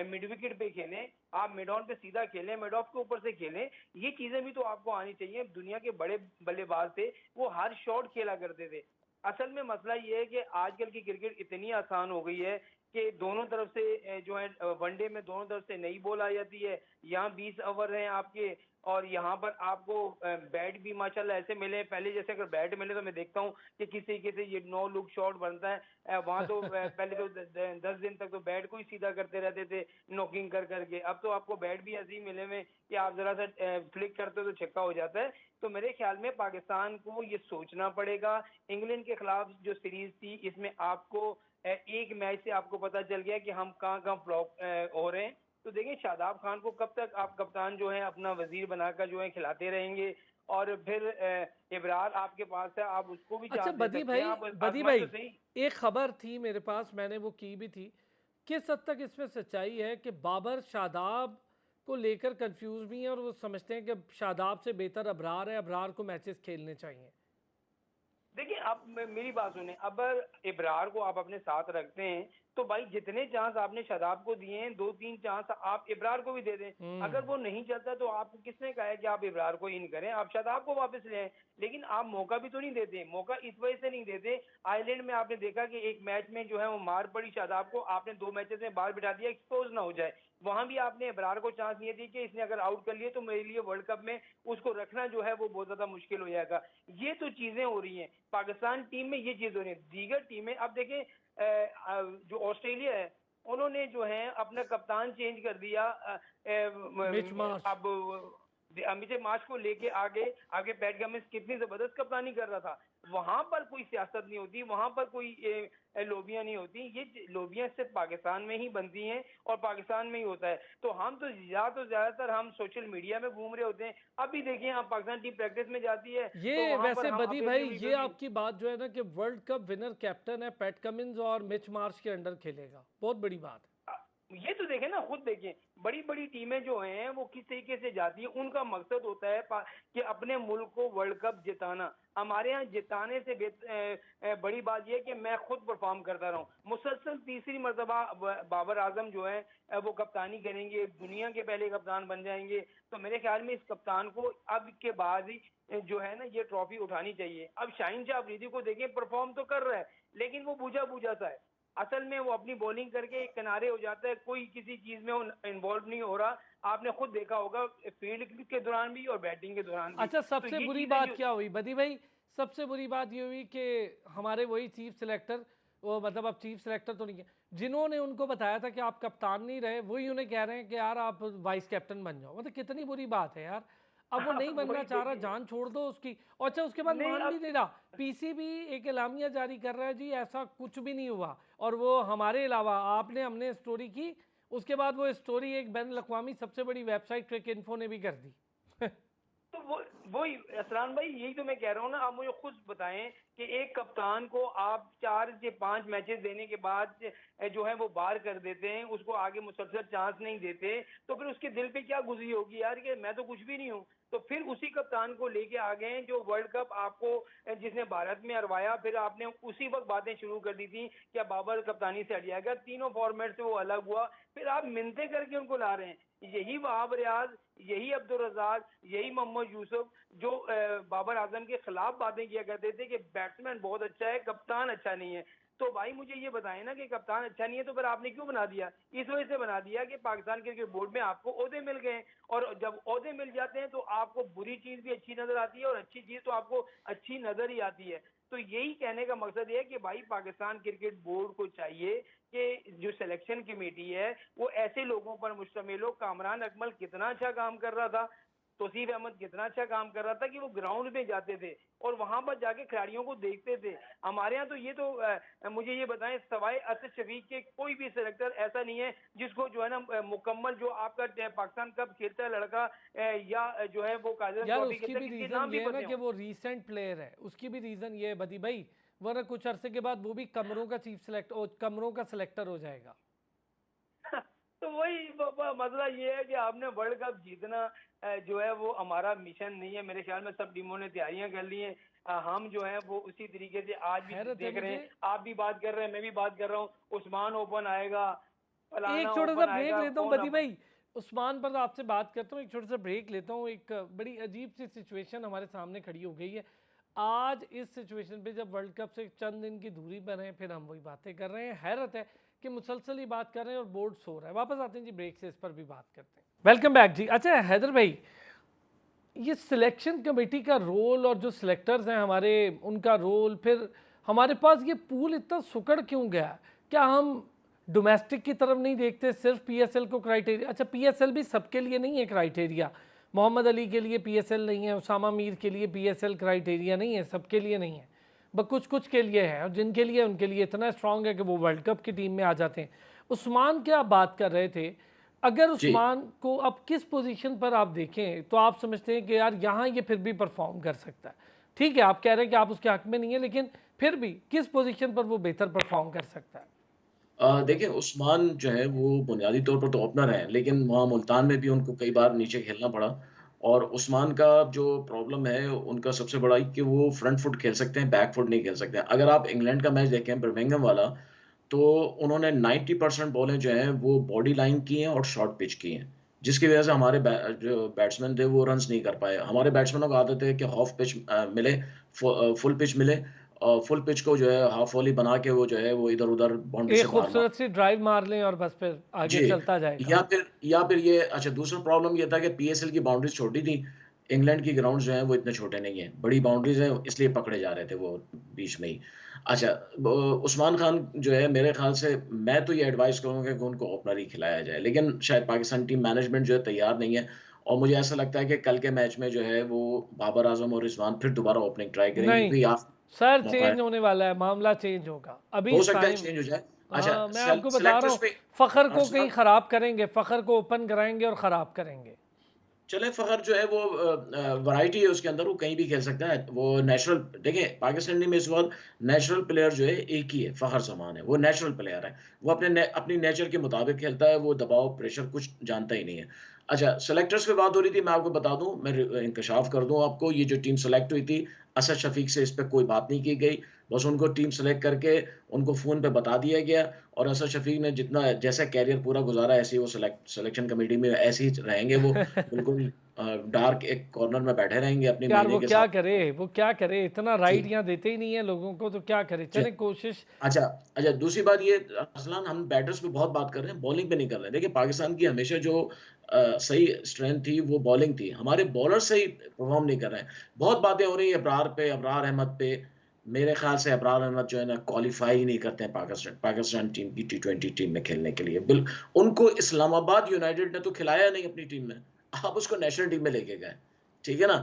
मिड विकेट पे खेलें, आप मिड ऑन पे सीधा खेलें, मिड ऑफ के ऊपर से खेलें। ये चीजें भी तो आपको आनी चाहिए। दुनिया के बड़े बल्लेबाज थे, वो हर शॉट खेला करते थे। असल में मसला ये है कि आजकल की क्रिकेट इतनी आसान हो गई है कि दोनों तरफ से जो है वनडे में दोनों तरफ से नई बॉल आ जाती है। यहाँ 20 ओवर हैं आपके और यहाँ पर आपको बैट भी माशाल्लाह ऐसे मिले। पहले जैसे अगर बैट मिले तो मैं देखता हूँ कि किसी किसी ये नो लुक शॉट बनता है। वहां तो पहले तो 10 दिन तक तो बैट को ही सीधा करते रहते थे नॉकिंग कर करके। अब तो आपको बैट भी ऐसे ही मिले हुए कि आप जरा सा फ्लिक करते हो तो छक्का हो जाता है। तो मेरे ख्याल में पाकिस्तान को ये सोचना पड़ेगा। इंग्लैंड के खिलाफ जो सीरीज थी इसमें आपको एक मैच से आपको पता चल गया कि हम कहाँ कहाँ फ्लॉप हो रहे हैं। तो देखिए शादाब खान को कब तक आप कप्तान जो है अपना वजीर बनाकर जो है खिलाते रहेंगे? और फिर इब्रार आपके पास है, आप उसको भी अच्छा चांस दे बदी सकते भाई, हैं। आप बदी आजमा भाई, तो सही। एक खबर थी मेरे पास, मैंने वो की भी थी। किस हद तक इसमें सच्चाई है कि बाबर शादाब को लेकर कंफ्यूज भी हैं और वो समझते हैं कि शादाब से बेहतर अबरार है, अबरार को मैचेस खेलने चाहिए? देखिए आप मेरी बात सुने, अब इब्रार को आप अपने साथ रखते हैं तो भाई जितने चांस आपने शादाब को दिए हैं 2-3 चांस आप इब्रार को भी दे दें। अगर वो नहीं चलता तो आपको किसने कहा है कि आप इब्रार को इन करें? आप शादाब को वापस ले आए। लेकिन आप मौका भी तो नहीं देते। मौका इस वजह से नहीं देते, आयरलैंड में आपने देखा कि एक मैच में जो है वो मार पड़ी शादाब को, आपने 2 मैचेस में बाहर बिठा दिया एक्सपोज ना हो जाए। वहां भी आपने इब्रार को चांस नहीं दी कि इसने अगर आउट कर लिए तो मेरे लिए वर्ल्ड कप में उसको रखना जो है वो बहुत ज्यादा मुश्किल हो जाएगा। ये तो चीजें हो रही हैं पाकिस्तान टीम में, ये चीज हो रही है। दीगर टीमें अब देखें, जो ऑस्ट्रेलिया है उन्होंने जो है अपना कप्तान चेंज कर दिया। Mitch Marsh. अब मिचेल मार्श को लेके आगे आगे पैट कमिंस कितनी जबरदस्त कप्तानी कर रहा था। वहां पर कोई सियासत नहीं होती, वहां पर कोई लोबियां नहीं होती। ये लोबियां सिर्फ पाकिस्तान में ही बनती हैं और पाकिस्तान में ही होता है। तो हम तो ज्यादातर हम सोशल मीडिया में घूम रहे होते हैं। अभी देखिए हम पाकिस्तान टीम प्रैक्टिस में जाती है ये तो वहां पर वैसे हम बदी भाई, अपनी ये आपकी बात जो है ना कि वर्ल्ड कप विनर कैप्टन है पैट कमिंस और मिच मार्श के अंडर खेलेगा, बहुत बड़ी बात है। ये तो देखें ना, खुद देखें, बड़ी बड़ी टीमें जो हैं वो किस तरीके से जाती है, उनका मकसद होता है कि अपने मुल्क को वर्ल्ड कप जिताना। हमारे यहाँ जिताने से बड़ी बात यह है कि मैं खुद परफॉर्म करता रहूं। मुसलसल तीसरी मरतबा बाबर आजम जो है वो कप्तानी करेंगे, दुनिया के पहले कप्तान बन जाएंगे। तो मेरे ख्याल में इस कप्तान को अब के बाद ही जो है ना ये ट्रॉफी उठानी चाहिए। अब शाहीन शाह अफरीदी को देखें, परफॉर्म तो कर रहा है लेकिन वो बुझा बुझा सा है। असल में वो अपनी बॉलिंग करके एक किनारे हो जाता है, कोई किसी चीज में वो इन्वॉल्व नहीं हो रहा। आपने खुद देखा होगा फील्ड के दौरान भी और बैटिंग के दौरान भी। अच्छा, तो सबसे ये बुरी चीजें बात जो क्या हुई बदी भाई? सबसे बुरी बात ये हुई कि हमारे वही चीफ सिलेक्टर, वो मतलब अब चीफ सिलेक्टर तो नहीं है, जिन्होंने उनको बताया था कि आप कप्तान नहीं रहे, वही उन्हें कह रहे हैं कि यार आप वाइस कैप्टन बन जाओ। मतलब कितनी बुरी बात है यार। अब वो नहीं बनना वही चाह रहा, देखिए, जान छोड़ दो उसकी। और अच्छा, उसके बाद नहीं मान भी अब नहीं रहा। पीसीबी एक एलामिया जारी कर रहा है जी ऐसा कुछ भी नहीं हुआ, और वो हमारे अलावा आपने हमने स्टोरी की, उसके बाद वो स्टोरी एक बैन अवी सबसे बड़ी वेबसाइट क्रिक इन्फो ने भी कर दी। तो वही असलान भाई, यही तो मैं कह रहा हूँ ना। आप मुझे खुद बताएं कि एक कप्तान को आप 4 से 5 मैचेस देने के बाद जो है वो बाहर कर देते हैं, उसको आगे मुसलसल चांस नहीं देते, तो फिर उसके दिल पे क्या गुजरी होगी यार कि मैं तो कुछ भी नहीं हूँ। तो फिर उसी कप्तान को लेके आ गए जो वर्ल्ड कप आपको जिसने भारत में हरवाया। फिर आपने उसी वक्त बातें शुरू कर दी थी कि बाबर कप्तानी से हट जाएगा, तीनों फॉर्मेट से वो अलग हुआ। फिर आप मिन्नतें करके उनको ला रहे हैं। यही वहाब रियाज, यही अब्दुल रज़ाक, यही मोहम्मद यूसुफ जो बाबर आजम के खिलाफ बातें किया करते थे कि बैट्समैन बहुत अच्छा है, कप्तान अच्छा नहीं है। तो भाई मुझे ये बताएं ना कि कप्तान अच्छा नहीं है तो फिर आपने क्यों बना दिया? इस वजह से बना दिया कि पाकिस्तान क्रिकेट बोर्ड में आपको ओहदे मिल गए, और जब ओहदे मिल जाते हैं तो आपको बुरी चीज भी अच्छी नजर आती है और अच्छी चीज तो आपको अच्छी नजर ही आती है। तो यही कहने का मकसद ये है कि भाई पाकिस्तान क्रिकेट बोर्ड को चाहिए कि जो सिलेक्शन कमेटी है वो ऐसे लोगों पर मुश्तमिल हो। कामरान अकमल कितना अच्छा काम कर रहा था, तौसीफ अहमद कितना अच्छा काम कर रहा था कि वो ग्राउंड में जाते थे और वहां पर जाके खिलाड़ियों को देखते थे। हमारे यहाँ तो ये तो मुझे ये बताएं, सवाए असद शफीक के कोई भी सिलेक्टर ऐसा नहीं है जिसको जो है ना मुकम्मल जो आपका पाकिस्तान कप खेलता है लड़का या जो है वो काजल यार ट्रॉफी उसकी खेलता भी है, किसके रीजन नाम भी ये है ना पते कि हों। वो रीसेंट प्लेयर है, उसकी भी रीजन ये है बदी भाई, वरना कुछ अरसे के बाद वो भी कमरों का चीफ सिलेक्ट कमरों का सिलेक्टर हो जाएगा। तो वही मसला ये है कि आपने वर्ल्ड कप जीतना जो है वो हमारा मिशन नहीं है। मेरे ख्याल में सब टीमों ने तैयारियां कर ली हैं। हम जो है वो उसी तरीके से आज भी हैरत है देख रहे हैं, मुझे। आप भी बात कर रहे हैं, मैं भी बात कर रहा हूँ। उस्मान ओपन आएगा, एक फलाना छोटा सा ओपन ब्रेक आएगा, लेता हूँ कौन बदी अपन। भाई, उस्मान पर आपसे बात करता हूँ, एक छोटा सा ब्रेक लेता हूँ। एक बड़ी अजीब सी सिचुएशन हमारे सामने खड़ी हो गई है आज। इस सिचुएशन पे जब वर्ल्ड कप से चंद दिन की दूरी पर हैं, फिर हम वही बातें कर रहे हैं। हैरत है कि मुसलसल ही बात कर रहे हैं और बोर्ड सो रहा है। वापस आते हैं जी ब्रेक से, इस पर भी बात करते हैं। वेलकम बैक जी। अच्छा हैदर भाई, ये सिलेक्शन कमेटी का रोल और जो सिलेक्टर्स हैं हमारे, उनका रोल, फिर हमारे पास ये पूल इतना सुकड़ क्यों गया? क्या हम डोमेस्टिक की तरफ नहीं देखते, सिर्फ पीएसएल को क्राइटेरिया? अच्छा, पीएसएल भी सबके लिए नहीं है क्राइटेरिया। मोहम्मद अली के लिए पीएसएल नहीं है, उसामा मीर के लिए पीएसएल क्राइटेरिया नहीं है, सबके लिए नहीं है, बस कुछ कुछ के लिए है। और जिनके लिए, उनके लिए इतना स्ट्रांग है कि वो वर्ल्ड कप की टीम में आ जाते हैं। उस्मान क्या बात कर रहे थे, अगर जी उस्मान को अब किस पोजीशन पर आप देखें तो आप समझते हैं कि यार यहाँ ये फिर भी परफॉर्म कर सकता है? ठीक है, आप कह रहे हैं कि आप उसके हक में नहीं है, लेकिन फिर भी किस पोजीशन पर वो बेहतर परफॉर्म कर सकता है? देखिए उस्मान जो है वो बुनियादी तौर पर तो ओपनर हैं, लेकिन वहाँ मुल्तान में भी उनको कई बार नीचे खेलना पड़ा। और उस्मान का जो प्रॉब्लम है उनका सबसे बड़ा कि वो फ्रंट फुट खेल सकते हैं, बैक फुट नहीं खेल सकते हैं। अगर आप इंग्लैंड का मैच देखें बर्मिंघम वाला, तो उन्होंने 90% बॉलें जो हैं वो बॉडी लाइन की हैं और शॉर्ट पिच की हैं, जिसकी वजह से हमारे जो बैट्समैन थे वो रन्स नहीं कर पाए। हमारे बैट्समैनों को आदत है कि हाफ पिच मिले, फुल पिच मिले, फुल पिच को जो है हाफ वॉली बना के वो जो है वो इधर-उधर बाउंड्री एक से बाहर मार। खूबसूरत सी ड्राइव मार लें और बस फिर आगे जी, चलता जाएगा। या फिर ये अच्छा, दूसरा प्रॉब्लम ये था कि पीएसएल की बाउंड्रीज़ छोटी थी, इंग्लैंड की ग्राउंड्स जो हैं वो इतने छोटे नहीं हैं, बड़ी बाउंड्रीज़ हैं इसलिए पकड़े जा रहे थे वो बीच में ही। अच्छा, ब उस्मान खान जो है मेरे ख़्याल से, मैं तो ये एडवाइस करूँगा कि उनको ओपनर ही खिलाया जाए, लेकिन शायद पाकिस्तान टीम मैनेजमेंट जो है तैयार नहीं है। और मुझे ऐसा लगता है कि कल के मैच में जो है वो बाबर आज़म और रिजवान फिर दोबारा ओपनिंग ट्राई करेंगे, नहीं क्योंकि ये सर, आखिरी मौका है। चेंज होने वाला है, मामला चेंज होगा अभी हो सकता है साइम। चेंज हो जाए। अच्छा, हाँ, मैं आपको बता रहा सेलेक्टर्स हूँ, पे फ़खर को कहीं अरसलान, ख़राब करेंगे, फ़खर को ओपन कराएंगे और ख़राब करेंगे। चले फ़खर जो है वो वैरायटी है उसके अंदर, वो कहीं भी खेल सकता है। वो नेचुरल देखिए पाकिस्तान टीम में इस वक़्त नेचुरल प्लेयर जो है एक ही है, फ़खर ज़मान है। वो नेचुरल प्लेयर है। वो अपनी नेचर के मुताबिक खेलता है, वो दबाव, प्रेशर कुछ जानता ही नहीं है। अच्छा सेलेक्टर्स पे बात हो रही थी, मैं आपको बता दूँ, मैं इंकशाफ कर दूँ आपको, ये जो टीम सेलेक्ट हुई थी, असद शफ़ीक से इस पे कोई बात नहीं की गई। बस उनको टीम सेलेक्ट करके उनको फ़ोन पे बता दिया गया और असद शफ़ीक ने जितना जैसा करियर पूरा गुज़ारा, ऐसे ही वो सिलेक्शन कमेटी में ऐसे ही रहेंगे वो। बिल्कुल डार्क एक कॉर्नर में बैठे रहेंगे अपने यार महीने वो के क्या साथ। करे, वो क्या करे, इतना जी, राइट यहाँ देते ही नहीं है लोगों को, तो क्या करे, जी। चले कोशिश। अच्छा, अच्छा दूसरी बात ये अरसलान, हम बैटर्स पे बहुत बात कर रहे हैं, बॉलिंग पे नहीं कर रहे हैं। देखिए पाकिस्तान की हमेशा जो सही स्ट्रेंथ थी वो बॉलिंग थी। हमारे बॉलर सही परफ़ॉर्म नहीं कर रहे हैं। बहुत बातें हो रही हैं अबरार पे, अबरार अहमद पे। मेरे ख़्याल से अबरार अहमद जो है ना क्वालीफाई ही नहीं करते हैं पाकिस्तान टीम की टी20 टीम में खेलने के लिए। उनको इस्लामाबाद यूनाइटेड ने तो खिलाया नहीं अपनी टीम में। आप उसको नेशनल टीम में लेके गए। ठीक है ना?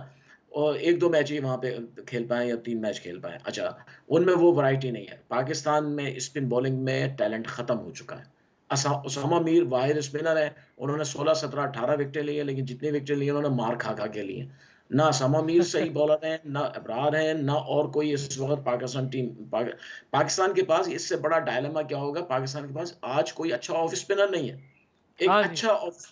और 1-2 मैच ही वहाँ पे खेल पाए या 3 मैच खेल पाए। अच्छा, उनमें वो वैरायटी नहीं है। पाकिस्तान में स्पिन बॉलिंग में टैलेंट खत्म हो चुका है। उसामा मीर वाहिद स्पिनर है, उन्होंने 16, 17, 18 विकेटें ली हैं, लेकिन जितनी विकेटें ली हैं उन्होंने मार खा-खा के ली हैं। ना उसामा मीर सही बॉलर हैं, ना अबरार हैं, ना और कोई इस वक़्त पाकिस्तान के पास इससे बड़ा डायलेमा क्या होगा, पाकिस्तान के पास आज कोई अच्छा ऑफ स्पिनर नहीं है। एक हाँ जी। अच्छा ऑफ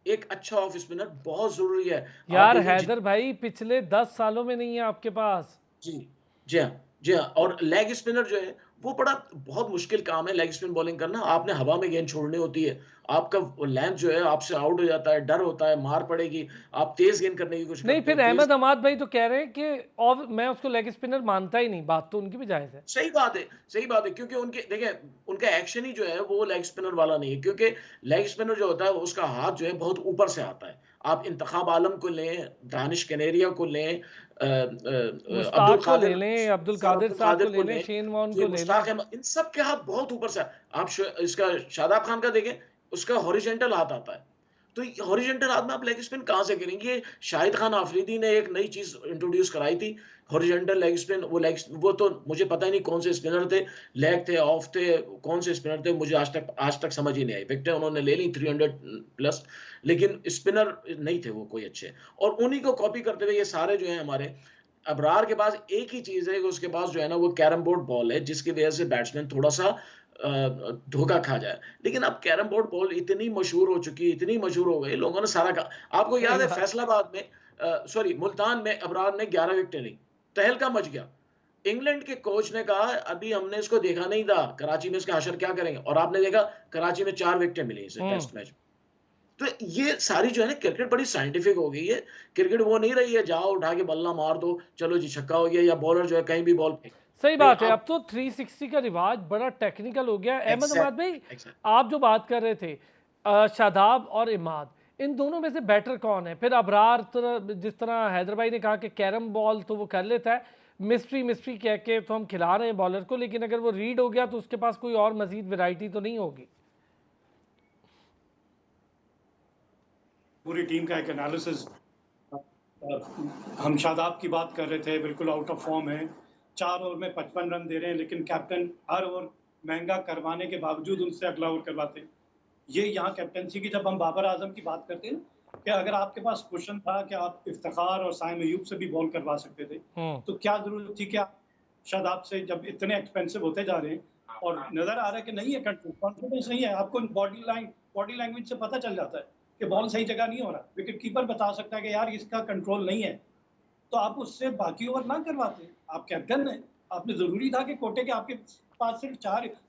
एक अच्छा ऑफ स्पिनर बहुत ज़रूरी है। आप यार देखिए हैदर भाई पिछले 10 सालों में नहीं है आपके पास। जी, जी हाँ, जी हाँ और लेग स्पिनर जो है, वो बड़ा बहुत मुश्किल काम है लेग स्पिन बॉलिंग करना। आपने हवा में गेंद छोड़नी होती है, आपका वो लेंथ जो है आपसे आउट हो जाता है, डर होता है, मार पड़ेगी, आप तेज़ गेंद करने की कोशिश नहीं, करते हो, फिर तेज़ अहमद अमाद भाई तो कह रहे हैं कि, और मैं उसको लेग स्पिनर मानता ही नहीं, बात तो उनकी भी जायज़ है। सही बात है क्योंकि उनके देखिए उनका एक्शन ही जो है वो लेग स्पिनर वाला नहीं है क्योंकि लेग स्पिनर जो होता है उसका हाथ जो है बहुत ऊपर से आता है। आप इंतखाब आलम को लें, दानिश कनेरिया को लें, अब्दुल मुश्ताक को ले कादिर लें, अब्दुल सर कादिर अब्दुल साहब कादिर को को ले लें, लें, शेन वॉर्न ये को ले लें। मुश्ताक अहमद, इन सब के हाथ बहुत ऊपर से आप इसका शादाब खान का देखें, उसका हॉरिजॉन्टल हाथ आता है। तो हॉरिजॉन्टल हाथ में आप लेग स्पिन कहाँ से करेंगे? शाहिद खान आफरीदी ने एक नई चीज़ इंट्रोड्यूस कराई थी, हॉरिजॉन्टल लेग स्पिन। वो तो मुझे पता ही नहीं कौन से स्पिनर थे, लेग थे, ऑफ थे, कौन से स्पिनर थे, मुझे आज तक समझ ही नहीं आई। विकेटें उन्होंने ले ली 300 प्लस, लेकिन स्पिनर नहीं थे वो कोई अच्छे। और उन्हीं को कॉपी करते हुए ये सारे जो हैं हमारे अबरार के पास एक ही चीज़ है कि उसके पास जो है ना वो कैरम बोर्ड बॉल है जिसकी वजह से बैट्समैन थोड़ा-सा धोखा खा जाए। लेकिन अब कैरम बोर्ड बॉल इतनी मशहूर हो चुकी है, इतनी मशहूर हो गई, लोगों ने सारा आपको सही याद है बात। फैसलाबाद में सॉरी मुल्तान में अबरार ने 11 विकेटें ली, तहलका मच गया। इंग्लैंड के कोच ने कहा अभी हमने इसको देखा नहीं था, कराची में इसका हशर क्या करेंगे? और आपने देखा कराची में 4 विकेटें मिली इसे हुँ। टेस्ट मैच में। तो ये सारी जो है ना क्रिकेट बड़ी साइंटिफिक हो गई है। क्रिकेट वो नहीं रही है जाओ उठा के बल्ला मार दो, चलो जी छक्का हो गया या बॉलर जो है कहीं भी बॉल फेंक। सही नहीं बात है, आप अब तो 360 का रिवाज बड़ा टेक्निकल हो गया है। अहमद अमाद एग्ज़ैक्ट भाई, एग्ज़ैक्ट आप जो बात कर रहे थे, शादाब और इमाद, इन दोनों में से बेटर कौन है? फिर अबरार जिस तरह हैदर भाई ने कहा कि कैरम बॉल तो वो कर लेता है, मिस्ट्री मिस्ट्री कह के तो हम खिला रहे हैं बॉलर को, लेकिन अगर वो रीड हो गया तो उसके पास कोई और मजीद वैरायटी तो नहीं होगी। पूरी टीम का एक एनालिसिस हम शादाब की बात कर रहे थे, बिल्कुल आउट ऑफ फॉर्म है। 4 ओवर में 55 रन दे रहे हैं, लेकिन कैप्टन हर ओवर महँगा करवाने के बावजूद उनसे अगला ओवर करवाते हैं। ये यहाँ कैप्टेंसी की जब हम बाबर आज़म की बात करते हैं ना, कि अगर आपके पास क्वेश्चन था कि आप इफ्तिखार और साइम अय्यूब से भी बॉल करवा सकते थे, हुँ। तो क्या ज़रूरत थी कि आप शादाब से, जब इतने एक्सपेंसिव होते जा रहे हैं और नज़र आ रहा है कि नहीं है कंट्रोल, कॉन्फिडेंस नहीं है, आपको बॉडी लैंग्वेज से पता चल जाता है कि बॉल सही जगह नहीं हो रहा। विकेट कीपर बता सकता है कि यार इसका कंट्रोल नहीं है, तो आप उससे बाकी ओवर ना करवाते। आप कैप्टन हैं, आपने ज़रूरी था कि कोटे के आपके पास सिर्फ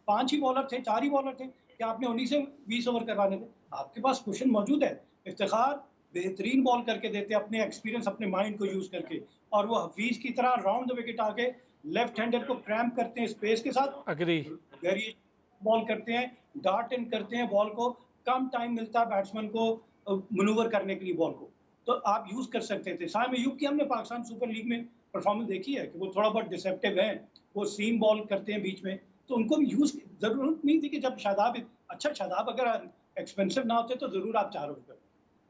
5 ही बॉलर थे, 4 ही बॉलर थे कि आपने उन्हीं से 20 ओवर करवाने थे। आपके पास क्वेश्चन मौजूद है। इफ्तिखार बेहतरीन बॉल करके देते, अपने एक्सपीरियंस, अपने माइंड को यूज़ करके, और वो हफीज़ की तरह राउंड द विकेट आके लेफ्ट हैंडर को क्रैम्प करते हैं स्पेस के साथ, अग्री। वेरिएशन बॉल करते हैं, डार्ट इन करते हैं बॉल को, कम टाइम मिलता है बैट्समैन को मैनूवर करने के लिए बॉल को, तो आप यूज़ कर सकते थे। साइम अय्यूब की हमने पाकिस्तान सुपर लीग में परफॉर्मेंस देखी है कि वो थोड़ा बहुत डिसेप्टिव हैं, वो सीम बॉल करते हैं बीच में, तो उनको भी यूज़ ज़रूरत नहीं थी कि जब शादाब अगर एक्सपेंसिव ना होते तो ज़रूर आप 4 ओवर करते।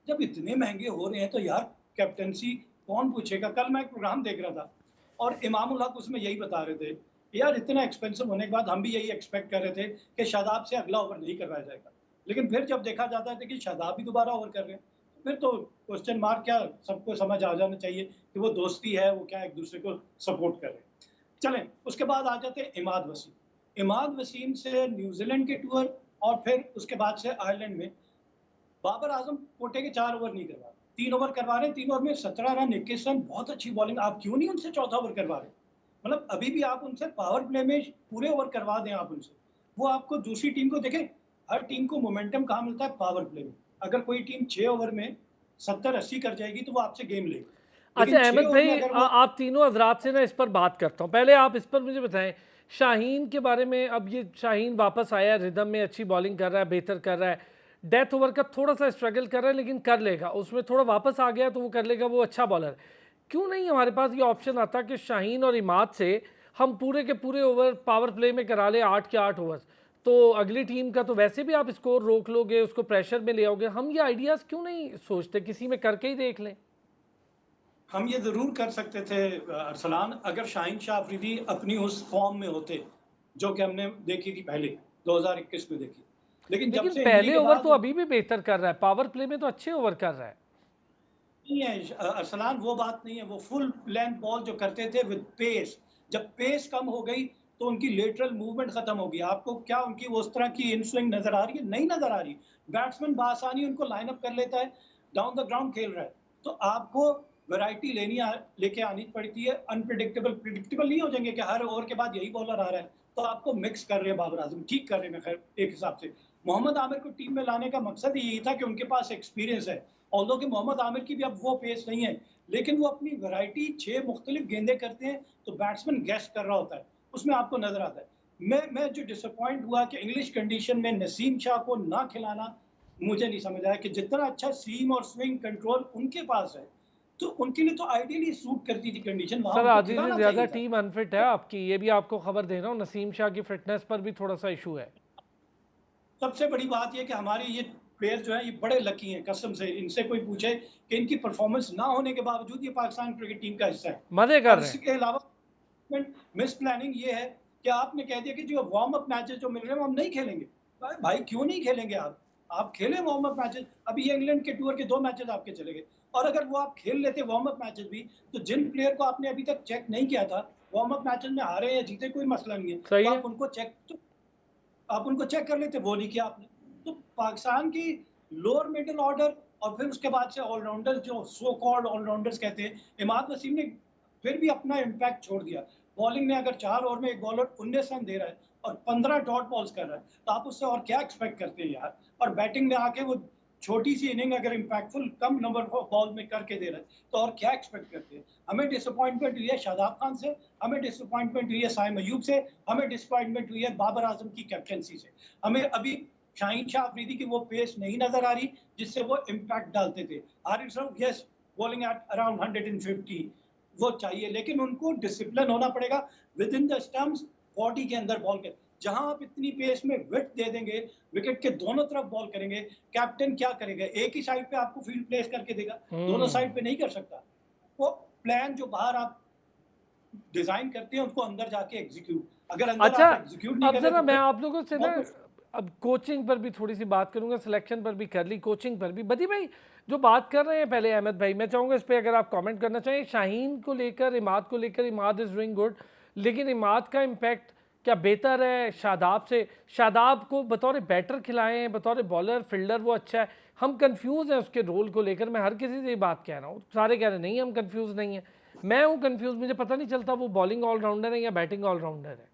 जब इतने महँगे हो रहे हैं तो यार कैप्टेंसी कौन पूछेगा? कल मैं एक प्रोग्राम देख रहा था और इमाम उल हक उसमें यही बता रहे थे, यार इतना एक्सपेंसिव होने के बाद हम भी यही एक्सपेक्ट कर रहे थे कि शादाब से अगला ओवर नहीं करवाया जाएगा। लेकिन फिर जब देखा जाता है कि शादाब भी दोबारा ओवर कर रहे हैं, फिर तो क्वेश्चन मार्क क्या, सबको समझ आ जाना चाहिए कि वो दोस्ती है, वो क्या एक दूसरे को सपोर्ट कर रहे हैं। चलें, उसके बाद आ जाते हैं इमाद वसीम। इमाद वसीम से न्यूजीलैंड के टूर और फिर उसके बाद से आयरलैंड में बाबर आजम कोटे के 4 ओवर नहीं करवा रहे, 3 ओवर करवा रहे हैं, 3 ओवर में 17 रन, 21 रन, बहुत अच्छी बॉलिंग। आप क्यों नहीं उनसे चौथा ओवर करवा रहे? मतलब अभी भी आप उनसे पावर प्ले में पूरे ओवर करवा दें आप उनसे, वो आपको दूसरी टीम को देखें, हर टीम को मोमेंटम कहाँ मिलता है? पावर प्ले में। अगर कोई टीम 6 ओवर में 70-80 कर जाएगी तो वो आपसे गेम लेगी। अच्छा लेकिन 6 अहमद ओवर में भाई, अगर वो आप तीनों हजरात से ना इस पर बात करता हूँ। पहले आप इस पर मुझे बताएं शाहीन के बारे में। अब ये शाहीन वापस आया, रिदम में अच्छी बॉलिंग कर रहा है, बेहतर कर रहा है। डेथ ओवर का थोड़ा सा स्ट्रगल कर रहा है लेकिन कर लेगा, उसमें थोड़ा वापस आ गया तो वो कर लेगा, वो अच्छा बॉलर है। क्यों नहीं हमारे पास ये ऑप्शन आता कि शाहीन और इमाद से हम पूरे के पूरे ओवर पावर प्ले में करा ले, 8 के 8 ओवर, तो अगली टीम का तो वैसे भी आप स्कोर रोक लोगे, उसको प्रेशर में ले आओगे। हम ये आइडियाज़ क्यों नहीं सोचते, किसी में करके ही देख लें। हम ये ज़रूर कर सकते थे अरसलान, अगर शाहीन शाह अफरीदी अपनी उस फॉर्म में होते जो कि हमने देखी थी पहले 2021 में देखी। लेकिन जब लेकिन से इंजरी पहले के ओवर बाद तो अभी भी बेहतर कर रहा है, पावर प्ले में तो अच्छे ओवर कर रहा है। नहीं है अरसलान, वो बात नहीं है। वो फुल लेंथ बॉल जो करते थे विद पेस, जब पेस कम हो गई तो उनकी लेटरल मूवमेंट खत्म हो गई। आपको क्या उनकी उस तरह की इन स्विंग नजर आ रही है? नहीं नजर आ रही। बैट्समैन बासानी उनको लाइन अप कर लेता है, डाउन द ग्राउंड खेल रहा है। तो आपको वैरायटी लेके आनी पड़ती है। अनप्रिडिक्टेबल प्रिडिक्टेबल नहीं हो जाएंगे कि हर ओवर के बाद यही बॉलर आ रहा है। तो आपको मिक्स कर रहे हैं बाबर आजम, ठीक कर रहे हैं खैर एक हिसाब से। मोहम्मद आमिर को टीम में लाने का मकसद ही यही था कि उनके पास एक्सपीरियंस है। ऑल्दो कि मोहम्मद आमिर की भी अब वो पेस नहीं है, लेकिन वो अपनी वैरायटी 6 मुख्तलिफ गेंदें करते हैं तो बैट्समैन गेस कर रहा होता है, उसमें आपको नजर आता है। मैं जो डिसअपॉइंट हुआ कि इंग्लिश कंडीशन में नसीम शाह को ना खिलाना, मुझे नहीं समझ आया कि जितना अच्छा सीम और स्विंग कंट्रोल उनके पास है तो उनके लिए तो आइडियली सूट करती थी कंडीशन, वहां सर उनको आधी से खिलाना ज़्यादा चाहिए था। टीम अनफिट है आपकी, ये भी आपको खबर दे रहा हूँ। नसीम शाह की फिटनेस पर भी थोड़ा सा इशू है। सबसे बड़ी बात यह कि हमारे ये प्लेयर जो है ये बड़े लकी हैं कसम से। इनसे कोई पूछे कि इनकी परफॉर्मेंस ना होने के बावजूद ये पाकिस्तान क्रिकेट टीम का हिस्सा है। मजे कर और रहे हैं। इसके अलावा मिस प्लानिंग ये है कि आपने कह दिया कि जो वार्म अप मैचेस जो मिल रहे हैं वो हम नहीं खेलेंगे। भाई क्यों नहीं खेलेंगे आप खेलें वार्म अप मैचेस। अभी ये इंग्लैंड के टूर के 2 मैचेस आपके चले गए, और अगर वो आप खेल लेते वार्म अप मैचेस भी, तो जिन प्लेयर को आपने अभी तक चेक नहीं किया था वार्म अप मैचेस में हारे या जीते कोई मसला नहीं है, सही तो है। आप उनको चेक कर लेते, वो नहीं किया आपने। तो पाकिस्तान की लोअर मिडिल ऑर्डर और फिर उसके बाद से ऑलराउंडर्स जो सो कॉल्ड ऑलराउंडर्स कहते हैं, इमाद वसीम ने फिर भी अपना इम्पैक्ट छोड़ दिया। बॉलिंग में अगर 4 ओवर में एक बॉलर 19 रन दे रहा है और 15 डॉट बॉल्स कर रहा है, तो आप उससे और क्या एक्सपेक्ट करते हैं यार। और बैटिंग में आके वो छोटी सी इनिंग अगर इम्पैक्टफुल कम नंबर बॉल में करके दे रहा है, तो और क्या एक्सपेक्ट करते हैं। हमें डिसअपॉइंटमेंट हुई है शादाब खान से, हमें डिसअपॉइंटमेंट हुई है साइम अयूब से, हमें डिसअपॉइंटमेंट हुई है बाबर आजम की कैप्टनसी से। हमें अभी शाहीन शाह अफरीदी की वो पेस नहीं नजर आ रही जिससे वो इम्पैक्ट डालते थे। Haris Rauf yes bowling at around 150 वो चाहिए, लेकिन उनको डिसिप्लिन होना पड़ेगा with in the stumps, body के अंदर बॉल कर। जहां आप इतनी पेस में विड्थ दे देंगे, विकेट के दोनों तरफ बॉल करेंगे, कैप्टन क्या करेगा? एक ही साइड पे आपको फील्ड प्लेस करके देगा, दोनों साइड पे नहीं कर सकता। वो प्लान जो बाहर आप डिजाइन करते हैं उसको अंदर जाके एग्जीक्यूट, अगर अंदर अच्छा, आप एग्जीक्यूट नहीं अब करें जरा तो मैं फिर आप लोगों से ना बहुत कुछ। अब कोचिंग पर भी थोड़ी सी बात करूंगा। सिलेक्शन पर भी कर ली, कोचिंग पर भी। बदी भाई जो बात कर रहे हैं, पहले अहमद भाई मैं चाहूंगा इस पे अगर आप कमेंट करना चाहें। शाहीन को लेकर, इमाद को लेकर, इमाद इज डूइंग गुड, लेकिन इमाद का इम्पैक्ट क्या बेहतर है शादाब से? शादाब को बतौर बैटर खिलाएं, बतौर बॉलर फील्डर वो अच्छा है। हम कंफ्यूज हैं उसके रोल को लेकर। मैं हर किसी से ये बात कह रहा हूँ, सारे कह रहे हैं नहीं हम कंफ्यूज नहीं है। मैं हूँ कंफ्यूज, मुझे पता नहीं चलता वो बॉलिंग ऑलराउंडर है या बैटिंग ऑलराउंडर है।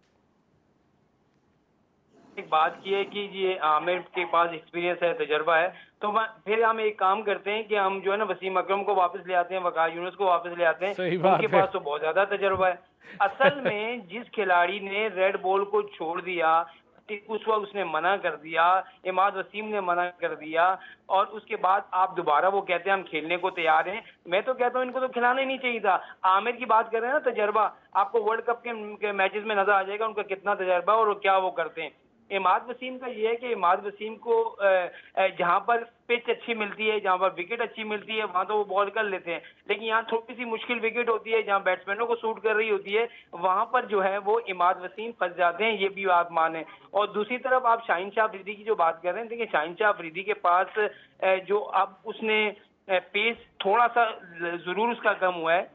एक बात की है कि ये आमिर के पास एक्सपीरियंस है, तजर्बा है, तो फिर हम एक काम करते हैं कि हम जो है ना वसीम अकरम को वापस ले आते हैं, वकार यूनुस को वापस ले आते हैं। सही बात उनके है। पास तो बहुत ज्यादा तजर्बा है। असल में जिस खिलाड़ी ने रेड बॉल को छोड़ दिया, उस वक्त उसने मना कर दिया, इमाद वसीम ने मना कर दिया, और उसके बाद आप दोबारा वो कहते हैं हम खेलने को तैयार हैं। मैं तो कहता हूँ इनको तो खिलाना ही नहीं चाहिए था। आमिर की बात कर रहे हैं ना तजर्बा, आपको वर्ल्ड कप के मैचेस में नजर आ जाएगा उनका कितना तजर्बा और क्या वो करते हैं। इमाद वसीम का ये है कि इमाद वसीम को जहां पर पिच अच्छी मिलती है, जहां पर विकेट अच्छी मिलती है, वहां तो वो बॉल कर लेते हैं। लेकिन यहाँ थोड़ी सी मुश्किल विकेट होती है, जहां बैट्समैनों को सूट कर रही होती है, वहां पर जो है वो इमाद वसीम फंस जाते हैं, ये भी बात माने। और दूसरी तरफ आप शाहीन शाह अफरीदी की जो बात कर रहे हैं, देखिए शाहीन शाह अफरीदी के पास जो अब उसने पेस थोड़ा सा जरूर उसका कम हुआ है,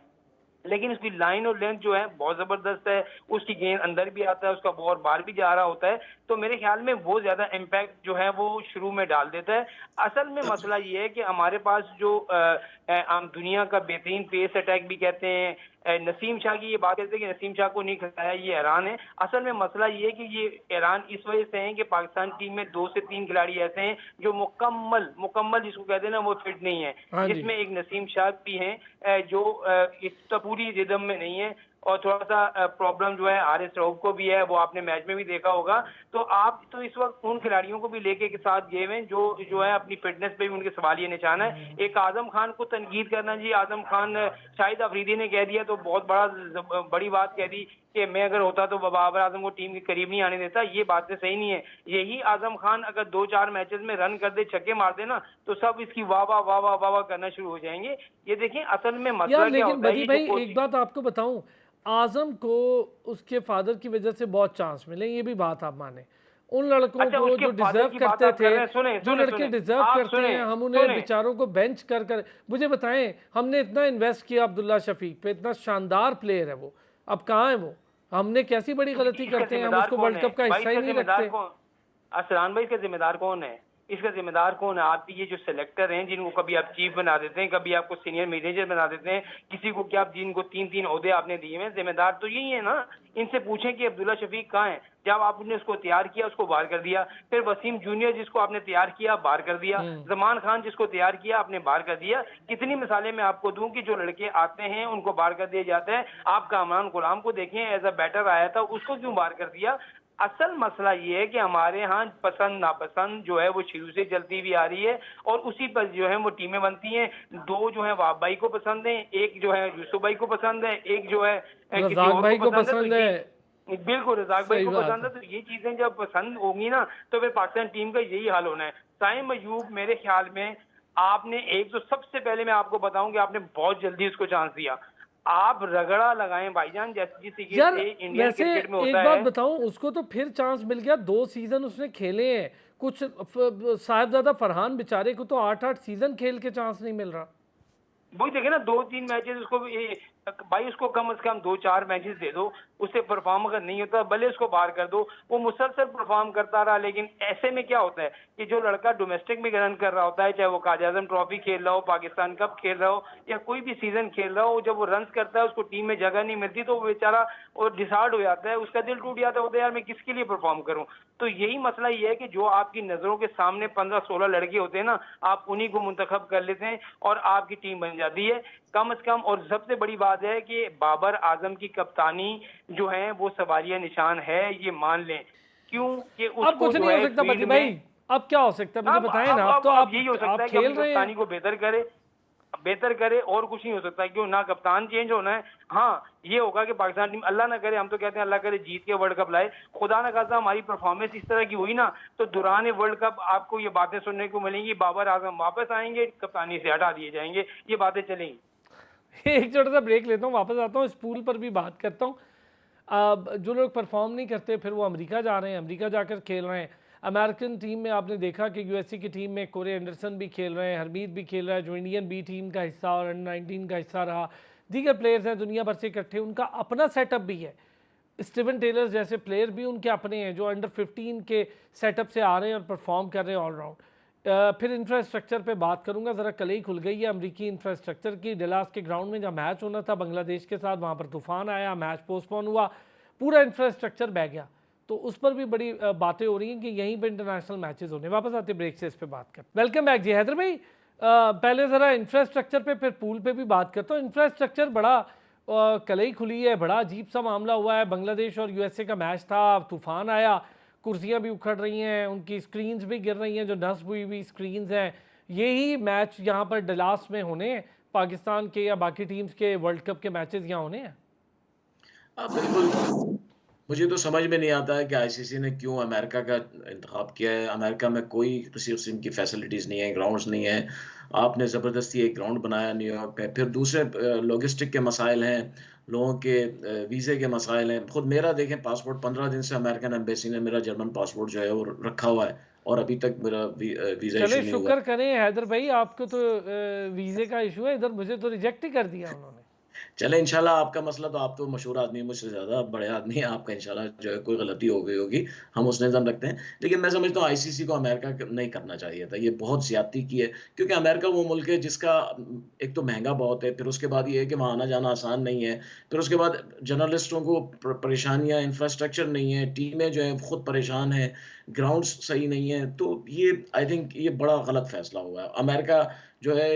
लेकिन उसकी लाइन और लेंथ जो है बहुत जबरदस्त है। उसकी गेंद अंदर भी आता है, उसका बॉल बाहर भी जा रहा होता है, तो मेरे ख्याल में वो ज्यादा इम्पैक्ट जो है वो शुरू में डाल देता है। असल में मसला ये है कि हमारे पास जो हम दुनिया का बेहतरीन पेस अटैक भी कहते हैं, नसीम शाह की ये बात कहते हैं कि नसीम शाह को नहीं खिलाया, ये ईरान है। असल में मसला ये है कि ये ईरान इस वजह से है कि पाकिस्तान टीम में 2 से 3 खिलाड़ी ऐसे हैं जो मुकम्मल मुकम्मल जिसको कहते हैं ना, वो फिट नहीं है, हाँ जी। जिसमें एक नसीम शाह भी हैं जो इस पूरी रिदम में नहीं है, और थोड़ा सा प्रॉब्लम जो है आरिस रऊफ को भी है, वो आपने मैच में भी देखा होगा। तो आप तो इस वक्त उन खिलाड़ियों को भी लेके के साथ गए हुए हैं जो है अपनी फिटनेस पे भी उनके सवालिया निशान है। एक आजम खान को तनकीद करना, जी आजम खान शाहिद अफरीदी ने कह दिया तो बहुत बड़ी बात कह दी कि मैं अगर होता तो बाबर आजम को टीम के करीब नहीं आने देता। ये बातें सही नहीं है। यही आजम खान अगर 2-4 मैचेस में रन कर दे, छक्के मार दे ना, तो सब इसकी वाह वाह वाह वाह वाह वाह करना शुरू हो जाएंगे। ये देखिए असल में मसला यार क्या लेकिन होता है, बदी ये भाई जो एक बात आपको बताऊं, आजम को उसके फादर की वजह से बहुत चांस मिले, ये भी बात आप माने। उन लड़कों अच्छा, को उसके जो फादर डिजर्व की बात करते आप कर रहे हैं, थे, सुने जो सुने लड़के सुने डिजर्व आप करते सुने हैं, हम उन्हें सुने बेचारों को बेंच कर मुझे बताएं, हमने इतना इन्वेस्ट किया अब्दुल्ला शफीक पे, इतना शानदार प्लेयर है वो, अब कहाँ है वो? हमने कैसी बड़ी गलती इसका करते हैं, हम जिम्मेदार उसको कौन वर्ल्ड है कप का भाई? हिस्सा ही इसका नहीं जिम्मेदार रखते। कौन? असलान भाई, इसका जिम्मेदार कौन है? इसका जिम्मेदार कौन है? आपके ये जो सेलेक्टर हैं, जिनको कभी आप चीफ बना देते हैं, कभी आपको सीनियर मैनेजर बना देते हैं, किसी को क्या, जिनको 3-3 ओहदे आपने दिए हैं, जिम्मेदार तो यही है ना। इनसे पूछें कि अब्दुल्ला शफीक कहाँ है? जब आपने उसको तैयार किया, उसको बाहर कर दिया। फिर वसीम जूनियर जिसको आपने तैयार किया, बाहर कर दिया। जमान खान जिसको तैयार किया, आपने बाहर कर दिया। कितनी मिसालें मैं आपको दूं कि जो लड़के आते हैं उनको बाहर कर दिया जाता है। आप कामरान गुलाम को देखें, एज अ बैटर आया था, उसको क्यों बाहर कर दिया? असल मसला ये है कि हमारे यहाँ पसंद नापसंद जो है वो शुरू से चलती हुई आ रही है, और उसी पर जो है वो टीमें बनती हैं। 2 जो है वाब भाई को पसंद है, एक जो है यूसुफ भाई को पसंद है, एक जो है किसी रजाक और भाई को को पसंद तो है। बिल्कुल रजाक भाई सही को बात पसंद है। है। तो ये चीजें जब पसंद होंगी ना, तो फिर पाकिस्तान टीम का यही हाल होना है। साइम अयूब मेरे ख्याल में आपने एक तो सबसे पहले मैं आपको बताऊं कि आपने बहुत जल्दी उसको चांस दिया। आप रगड़ा लगाएं भाईजान, जैसे जिस तरीके यार से इंडियन वैसे क्रिकेट में एक होता बात है। बताऊं, उसको तो फिर चांस मिल गया, 2 सीजन उसने खेले हैं। कुछ साहिबजादा फरहान बेचारे को तो 8-8 सीजन खेल के चांस नहीं मिल रहा। वही देखे ना, 2-3 मैचेस उसको भाई, उसको कम से कम 2-4 मैचेस दे दो, उससे परफॉर्म अगर नहीं होता भले उसको बाहर कर दो, वो मुसलसल परफॉर्म करता रहा। लेकिन ऐसे में क्या होता है कि जो लड़का डोमेस्टिक में रन कर रहा होता है, चाहे वो काजी आजम ट्रॉफी खेल रहा हो, पाकिस्तान कप खेल रहा हो, या कोई भी सीजन खेल रहा हो, जब वो रन करता है उसको टीम में जगह नहीं मिलती, तो वो बेचारा वो डिसार्ड हो जाता है, उसका दिल टूट जाता है, होता है यार मैं किसके लिए परफॉर्म करूं। तो यही मसला ये है कि जो आपकी नजरों के सामने 15-16 लड़के होते हैं ना, आप उन्हीं को मुंतखब कर लेते हैं और आपकी टीम बन जाती है कम से कम। और सबसे बड़ी बात है कि बाबर आजम की कप्तानी जो है वो सवालिया निशान है, ये मान लें। क्यों कि अब उसको कुछ जो नहीं हो है सकता फील्ड बदी में भाई, अब क्या हो सकता है मुझे बताएं ना। अब तो अब यही हो सकता आप है कि अपनी खेल रहे कप्तानी हैं। को बेहतर करे और कुछ नहीं हो सकता। क्यों ना, कप्तान चेंज होना है। हाँ, ये होगा कि पाकिस्तान टीम, अल्लाह ना करे, हम तो कहते हैं अल्लाह करे जीत के वर्ल्ड कप लाए, खुदा ना खासा हमारी परफॉर्मेंस इस तरह की हुई ना, तो दौरान वर्ल्ड कप आपको ये बातें सुनने को मिलेंगी, बाबर आजम वापस आएंगे, कप्तानी से हटा दिए जाएंगे, ये बातें चलेंगी। एक छोटा सा ब्रेक लेता हूँ, वापस आता हूँ, इस पूल पर भी बात करता हूँ। अब जो लोग परफॉर्म नहीं करते फिर वो अमेरिका जा रहे हैं, अमेरिका जाकर खेल रहे हैं। अमेरिकन टीम में आपने देखा कि यूएसए की टीम में कोरे एंडरसन भी खेल रहे हैं, हरमीत भी खेल रहा है, जो इंडियन बी टीम का हिस्सा और अंडर-19 का हिस्सा रहा। दीगर प्लेयर्स हैं दुनिया भर से इकट्ठे, उनका अपना सेटअप भी है। स्टीवन टेलर जैसे प्लेयर भी उनके अपने हैं जो अंडर 15 के सेटअप से आ रहे हैं और परफॉर्म कर रहे हैं ऑलराउंड। फिर इंफ्रास्ट्रक्चर पे बात करूंगा, ज़रा कल ही खुल गई है अमेरिकी इंफ्रास्ट्रक्चर की। डलास के ग्राउंड में जब मैच होना था बांग्लादेश के साथ, वहाँ पर तूफान आया, मैच पोस्टपोन हुआ, पूरा इंफ्रास्ट्रक्चर बह गया। तो उस पर भी बड़ी बातें हो रही हैं कि यहीं पे इंटरनेशनल मैचेस होने। वापस आते ब्रेक से इस पे बात कर। वेलकम बैक जी हैदर भाई। पहले ज़रा इंफ्रास्ट्रक्चर पे फिर पूल पे भी बात करता हूँ। इंफ्रास्ट्रक्चर बड़ा कल ही खुली है, बड़ा अजीब सा मामला हुआ है। बांग्लादेश और यूएसए का मैच था, तूफान आया, कुर्सियाँ भी उखड़ रही हैं, उनकी स्क्रीन्स भी गिर रही हैं, जो नस्ब हुई स्क्रीन्स हैं। यही मैच यहाँ पर डलास में होने हैं, पाकिस्तान के या बाकी टीम्स के वर्ल्ड कप के मैचेस यहाँ होने हैं। बिल्कुल, मुझे तो समझ में नहीं आता है कि आईसीसी ने क्यों अमेरिका का इंतखाब किया है। अमेरिका में कोई किसी किस्म की फैसिलिटीज़ नहीं है, ग्राउंड्स नहीं है। आपने ज़बरदस्ती एक ग्राउंड बनाया न्यूयॉर्क में। फिर दूसरे लॉजिस्टिक के मसाइल हैं, लोगों के वीज़े के मसाइल हैं। खुद मेरा देखें पासपोर्ट 15 दिन से अमेरिकन एम्बेसी ने मेरा जर्मन पासपोर्ट जो है वो रखा हुआ है। और अभी तक मेरा वीज़ा चले इशू नहीं हुआ। शुक्र करें हैदर भाई, आपको तो वीज़े का इशू है, इधर मुझे तो रिजेक्ट ही कर दिया उन्होंने। चलें इंशाल्लाह आपका मसला तो आप तो मशहूर आदमी हैं मुझसे ज़्यादा, आप बड़े आदमी हैं, आपका इंशाल्लाह जो है कोई गलती हो गई होगी, हम उस नज़र रखते हैं। लेकिन मैं समझता हूँ आईसीसी को अमेरिका क नहीं करना चाहिए था, ये बहुत ज़्यादती की है क्योंकि अमेरिका वो मुल्क है जिसका एक तो महँगा बहुत है, फिर उसके बाद ये है कि वहाँ आना-जाना आसान नहीं है, फिर उसके बाद जर्नलिस्टों को परेशानियाँ, इंफ्रास्ट्रक्चर नहीं है, टीमें जो हैं खुद परेशान हैं, ग्राउंड्स सही नहीं है, तो ये आई थिंक ये बड़ा गलत फ़ैसला हुआ है। अमेरिका जो है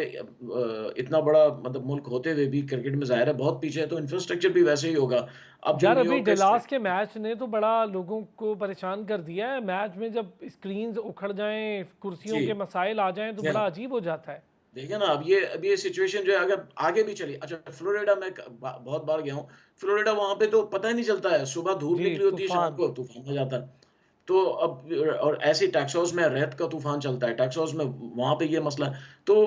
इतना बड़ा मतलब मुल्क होते हुए भी क्रिकेट में ज़ाहिर है बहुत पीछे है, तो इंफ्रास्ट्रक्चर भी वैसे ही होगा। अब जो यार अभी न्यूयॉर्क का डलास के मैच ने तो बड़ा लोगों को परेशान कर दिया है। मैच में जब स्क्रीन्स उखड़ जाएं, कुर्सियों जी, के मसाइल आ जाएं तो जी बड़ा हाँ। अजीब हो जाता है। देखिए ना अब ये सिचुएशन जो है अगर आगे भी चली अच्छा फ्लोरिडा में बहुत बार गया हूँ फ्लोरिडा वहां पे तो पता ही नहीं चलता है सुबह धूप जी, निकली होती है शाम तूफान। को तूफान आ जाता है तो अब और ऐसे टेक्सास में रेत का तूफान चलता है टेक्सास में वहां पे ये मसला है तो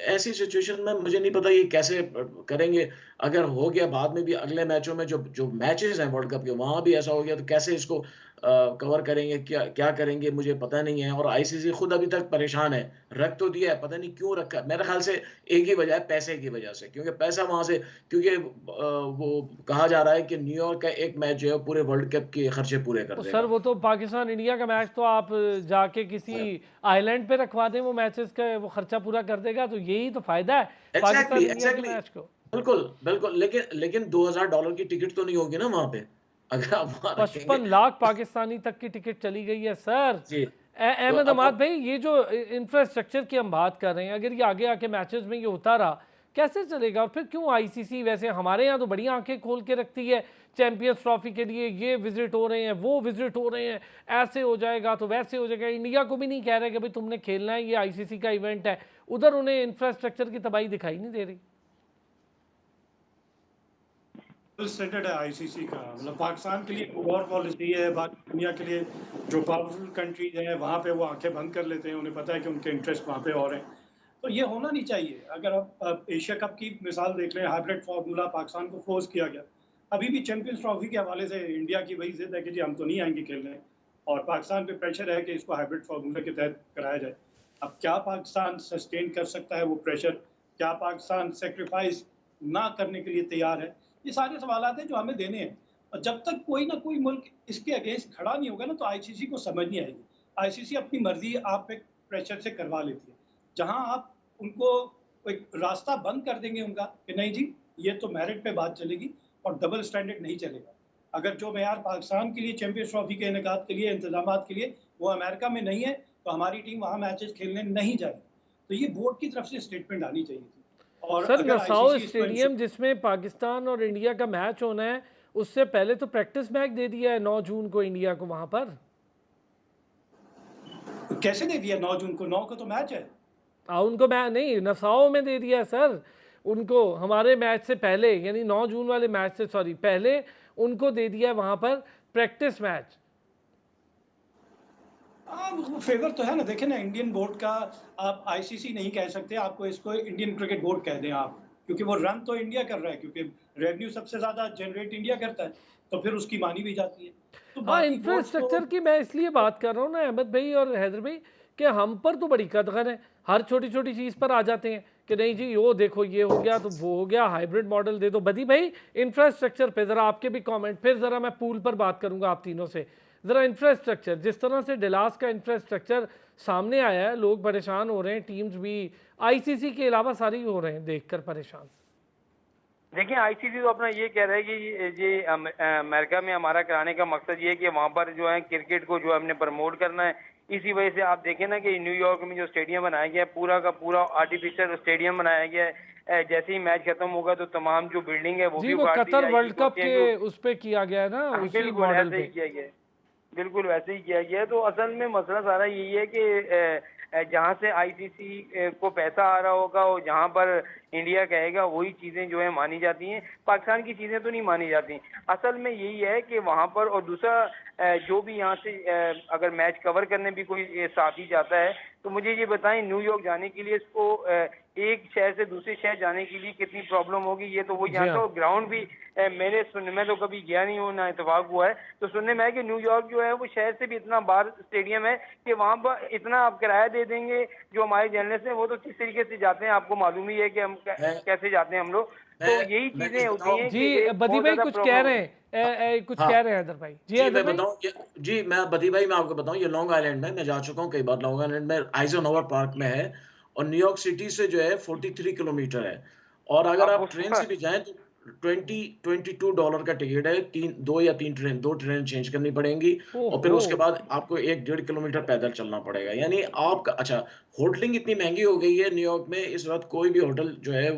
ऐसी सिचुएशन में मुझे नहीं पता ये कैसे करेंगे अगर हो गया बाद में भी अगले मैचों में जो जो मैचेस हैं वर्ल्ड कप के वहां भी ऐसा हो गया तो कैसे इसको कवर करेंगे क्या क्या करेंगे मुझे पता नहीं है और आईसीसी खुद अभी तक परेशान है रख तो दिया है पता नहीं क्यों रखा है मेरे ख्याल से एक ही वजह है पैसे की वजह से क्योंकि पैसा वहां से क्योंकि वो कहा जा रहा है कि न्यूयॉर्क का एक मैच जो है पूरे वर्ल्ड कप के खर्चे पूरे कर तो सर देगा वो तो पाकिस्तान इंडिया का मैच तो आप जाके किसी आइलैंड पे रखवा दें, वो मैचेस का वो खर्चा पूरा कर देगा, तो यही तो फायदा है एग्जैक्टली पाकिस्तान इंडिया के एग्जैक्टली मैच को। बिल्कुल बिल्कुल लेकिन $2000 की टिकट तो नहीं होगी ना वहां पे अगर आप वहां रखेंगे 55 लाख पाकिस्तानी तक की टिकट चली गई है सर। जी तो अहमद अमाद अब भाई, ये जो इंफ्रास्ट्रक्चर की हम बात कर रहे हैं, अगर ये आगे आके मैचेस में ये होता रहा कैसे चलेगा? और फिर क्यों आईसीसी, वैसे हमारे यहाँ तो बड़ी आंखें खोल के रखती है चैंपियंस ट्रॉफी के लिए, ये विजिट हो रहे हैं, वो विजिट हो रहे हैं, ऐसे हो जाएगा तो वैसे हो जाएगा। इंडिया को भी नहीं कह रहे कि भाई तुमने खेलना है, ये आईसीसी का इवेंट है। उधर उन्हें इंफ्रास्ट्रक्चर की तबाही दिखाई नहीं दे रही। स्टैंडर्ड है आईसीसी का मतलब पाकिस्तान के लिए और पॉलिसी है बाकी दुनिया के लिए जो पावरफुल कंट्रीज हैं वहाँ पे वो आंखें बंद कर लेते हैं उन्हें पता है कि उनके इंटरेस्ट वहाँ पे और हैं तो ये होना नहीं चाहिए अगर आप एशिया कप की मिसाल देख लें हाइब्रिड फार्मूला पाकिस्तान को फोर्स किया गया अभी भी चैंपियंस ट्रॉफी के हवाले से इंडिया की वही जिद है कि जी हम तो नहीं आएंगे खेलने और पाकिस्तान पे प्रेशर है कि इसको हाइब्रिड फार्मूला के तहत कराया जाए अब क्या पाकिस्तान सस्टेन कर सकता है वो प्रेशर क्या पाकिस्तान सेक्रीफाइस ना करने के लिए तैयार है ये सारे सवाल हैं जो हमें देने हैं और जब तक कोई ना कोई मुल्क इसके अगेंस्ट खड़ा नहीं होगा ना तो आईसीसी को समझ नहीं आएगी आईसीसी अपनी मर्जी आप पे प्रेशर से करवा लेती है जहां आप उनको एक रास्ता बंद कर देंगे उनका कि नहीं जी ये तो मेरिट पे बात चलेगी और डबल स्टैंडर्ड नहीं चलेगा अगर जो मैयार पाकिस्तान के लिए चैंपियंस ट्रॉफी के इनेकाद के लिए इंतजाम के लिए वो अमेरिका में नहीं है तो हमारी टीम वहाँ मैचेस खेलने नहीं जाएगी तो ये बोर्ड की तरफ से स्टेटमेंट आनी चाहिए थी और सर अगर नसाओ आईसीसी इसको स्टेडियम जिसमें पाकिस्तान और इंडिया का मैच होना है, उससे पहले तो प्रैक्टिस मैच दे दिया है 9 जून को इंडिया को वहां पर। कैसे दे दिया 9 जून को 9 को तो मैच है उनको मैं नहीं, नसाओ में दे दिया है सर उनको, हमारे मैच से पहले, यानी 9 जून वाले मैच से सॉरी पहले उनको दे दिया है वहां पर प्रैक्टिस मैच। वो फेवर तो है ना देखे ना इंडियन बोर्ड का आप आईसीसी नहीं कह सकते आपको इसको इंडियन क्रिकेट बोर्ड कह दें आप क्योंकि वो रन तो इंडिया कर रहा है क्योंकि रेवेन्यू सबसे ज्यादा जनरेट इंडिया करता है तो फिर उसकी मानी भी जाती है तो हाँ, बाकी बोर्ड्स तो इंफ्रास्ट्रक्चर की मैं इसलिए बात कर रहा हूँ ना अहमद भाई और हैदर भाई, कि हम पर तो बड़ी कदगन है, हर छोटी छोटी चीज़ पर आ जाते हैं कि नहीं जी वो देखो ये हो गया तो वो हो गया, हाइब्रिड मॉडल दे दो। बदी भाई इंफ्रास्ट्रक्चर पे ज़रा आपके भी कमेंट, फिर ज़रा मैं पूल पर बात करूँगा आप तीनों से। ज़रा इंफ्रास्ट्रक्चर, जिस तरह से डलास का इंफ्रास्ट्रक्चर सामने आया है, लोग परेशान हो रहे हैं, टीम्स भी आईसीसी के अलावा सारी हो रहे हैं देखकर परेशान। देखिए आईसीसी तो अपना ये कह रहा है कि ये अमेरिका में हमारा कराने का मकसद ये है कि वहाँ पर जो है क्रिकेट को जो है हमने प्रमोट करना है। इसी वजह से आप देखें ना कि न्यूयॉर्क में जो स्टेडियम बनाया गया है पूरा का पूरा आर्टिफिशियल स्टेडियम बनाया गया है। जैसे ही मैच खत्म होगा तो तमाम जो बिल्डिंग है वो जी भी वो उखाड़ दी कतर वर्ल्ड जाएगी कप के उस पे किया गया है ना, उसी बिल्कुल मॉडल ऐसे ही पे। किया गया है, बिल्कुल वैसे ही किया गया है। तो असल में मसला सारा यही है कि जहाँ से आईसीसी को पैसा आ रहा होगा और जहाँ पर इंडिया कहेगा वही चीज़ें जो है मानी जाती हैं, पाकिस्तान की चीज़ें तो नहीं मानी जाती। असल में यही है कि वहाँ पर, और दूसरा जो भी यहाँ से अगर मैच कवर करने भी कोई साथी जाता है तो मुझे ये बताएं न्यूयॉर्क जाने के लिए इसको एक शहर से दूसरे शहर जाने के लिए कितनी प्रॉब्लम होगी, ये तो वो जी जानता हाँ। हो। ग्राउंड भी मैं तो कभी गया नहीं हूँ, ना इत्तेफाक हुआ है, तो सुनने में है कि न्यूयॉर्क जो है वो शहर से भी इतना बाहर स्टेडियम है कि वहाँ पर इतना आप किराया दे देंगे। जो हमारे जर्नलिस्ट हैं वो तो किस तरीके से जाते हैं, आपको मालूम ही है कि हम मैं कैसे जाते हैं हम लोग। तो मैं यही मैं चीजें कुछ होती बताऊं। हैं कि जी एक बदी बहुत भाई ज्यादा कुछ कह प्रॉब्लम रहे होती है। हैं, कुछ हाँ कह रहे हैं हैदर भाई। जी जी हैदर मैं भाई। बताऊं जी मैं बदी भाई मैं आपको बताऊं, ये लॉन्ग आइलैंड में मैं जा चुका हूं कई बार। लॉन्ग आइलैंड में आइजनहोवर पार्क में है, और न्यूयॉर्क सिटी से जो है 43 किलोमीटर है। और अगर अब आप उस ट्रेन पर से भी जाएं तो $22 का टिकट है। तीन दो या तीन ट्रेन दो ट्रेन चेंज करनी पड़ेंगी, और फिर ओहो। उसके बाद आपको 1-1.5 किलोमीटर पैदल चलना पड़ेगा। यानी आपका अच्छा, होटलिंग इतनी महंगी हो गई है न्यूयॉर्क में इस वक्त। कोई भी होटल जो है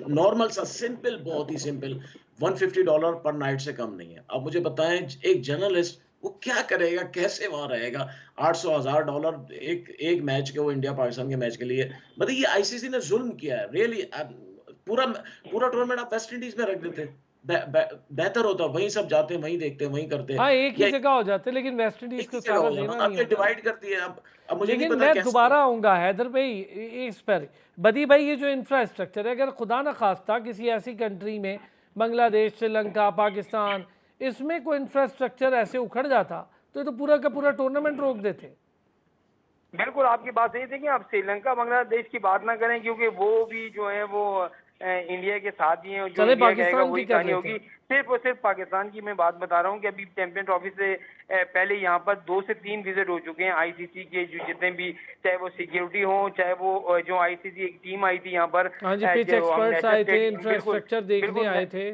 नॉर्मल सा सिंपल, बहुत ही सिंपल, $150 पर नाइट से कम नहीं है। अब मुझे बताएं, एक जर्नलिस्ट वो क्या करेगा, कैसे वहां रहेगा? $800,000 एक एक मैच के, वो इंडिया पाकिस्तान के मैच के लिए। मतलब ये आईसीसी ने जुल्म किया है रियली। पूरा पूरा टूर्नामेंट आप वेस्ट इंडीज में रख देते, बेहतर होता। वहीं सब जाते, वहीं देखते, वहीं करते। हाँ एक ही या जगह हो जाते, लेकिन वेस्ट इंडीज एक ही को जगह सारा हो जाना, देना नहीं आपने होता। डिवाइड कर दिया। अब मुझे नहीं लेकिन पता मैं कैसे। दोबारा आऊँगा हैदर भाई इस पर। बदी भाई ये जो इंफ्रास्ट्रक्चर है, अगर खुदा न खास्ता किसी ऐसी कंट्री में, बांग्लादेश, श्रीलंका, पाकिस्तान, इसमें कोई इंफ्रास्ट्रक्चर ऐसे उखड़ जाता तो ये तो पूरा का पूरा टूर्नामेंट रोक देते। बिल्कुल आपकी बात सही थी कि आप श्रीलंका बांग्लादेश की बात ना करें, क्योंकि वो भी जो है वो इंडिया के साथ ही हैं, और जो चले इंडिया कहेगा पाकिस्तान की वही कर कहानी लेते होगी। हैं। सिर्फ और सिर्फ पाकिस्तान की मैं बात बता रहा हूँ कि अभी चैंपियन ट्रॉफी से पहले यहाँ पर 2 से 3 विजिट हो चुके हैं आईसीसी के, जो जितने भी, चाहे वो सिक्योरिटी हो, चाहे वो जो आईसीसी एक टीम आई थी यहाँ पर, हाँ जी, पिच जो हम एक्सपर्ट्स नेशनल आए थे, स्टेडियम, बिल्कुल इंफ्रास्ट्रक्चर देखने बिल्कुल आए थे।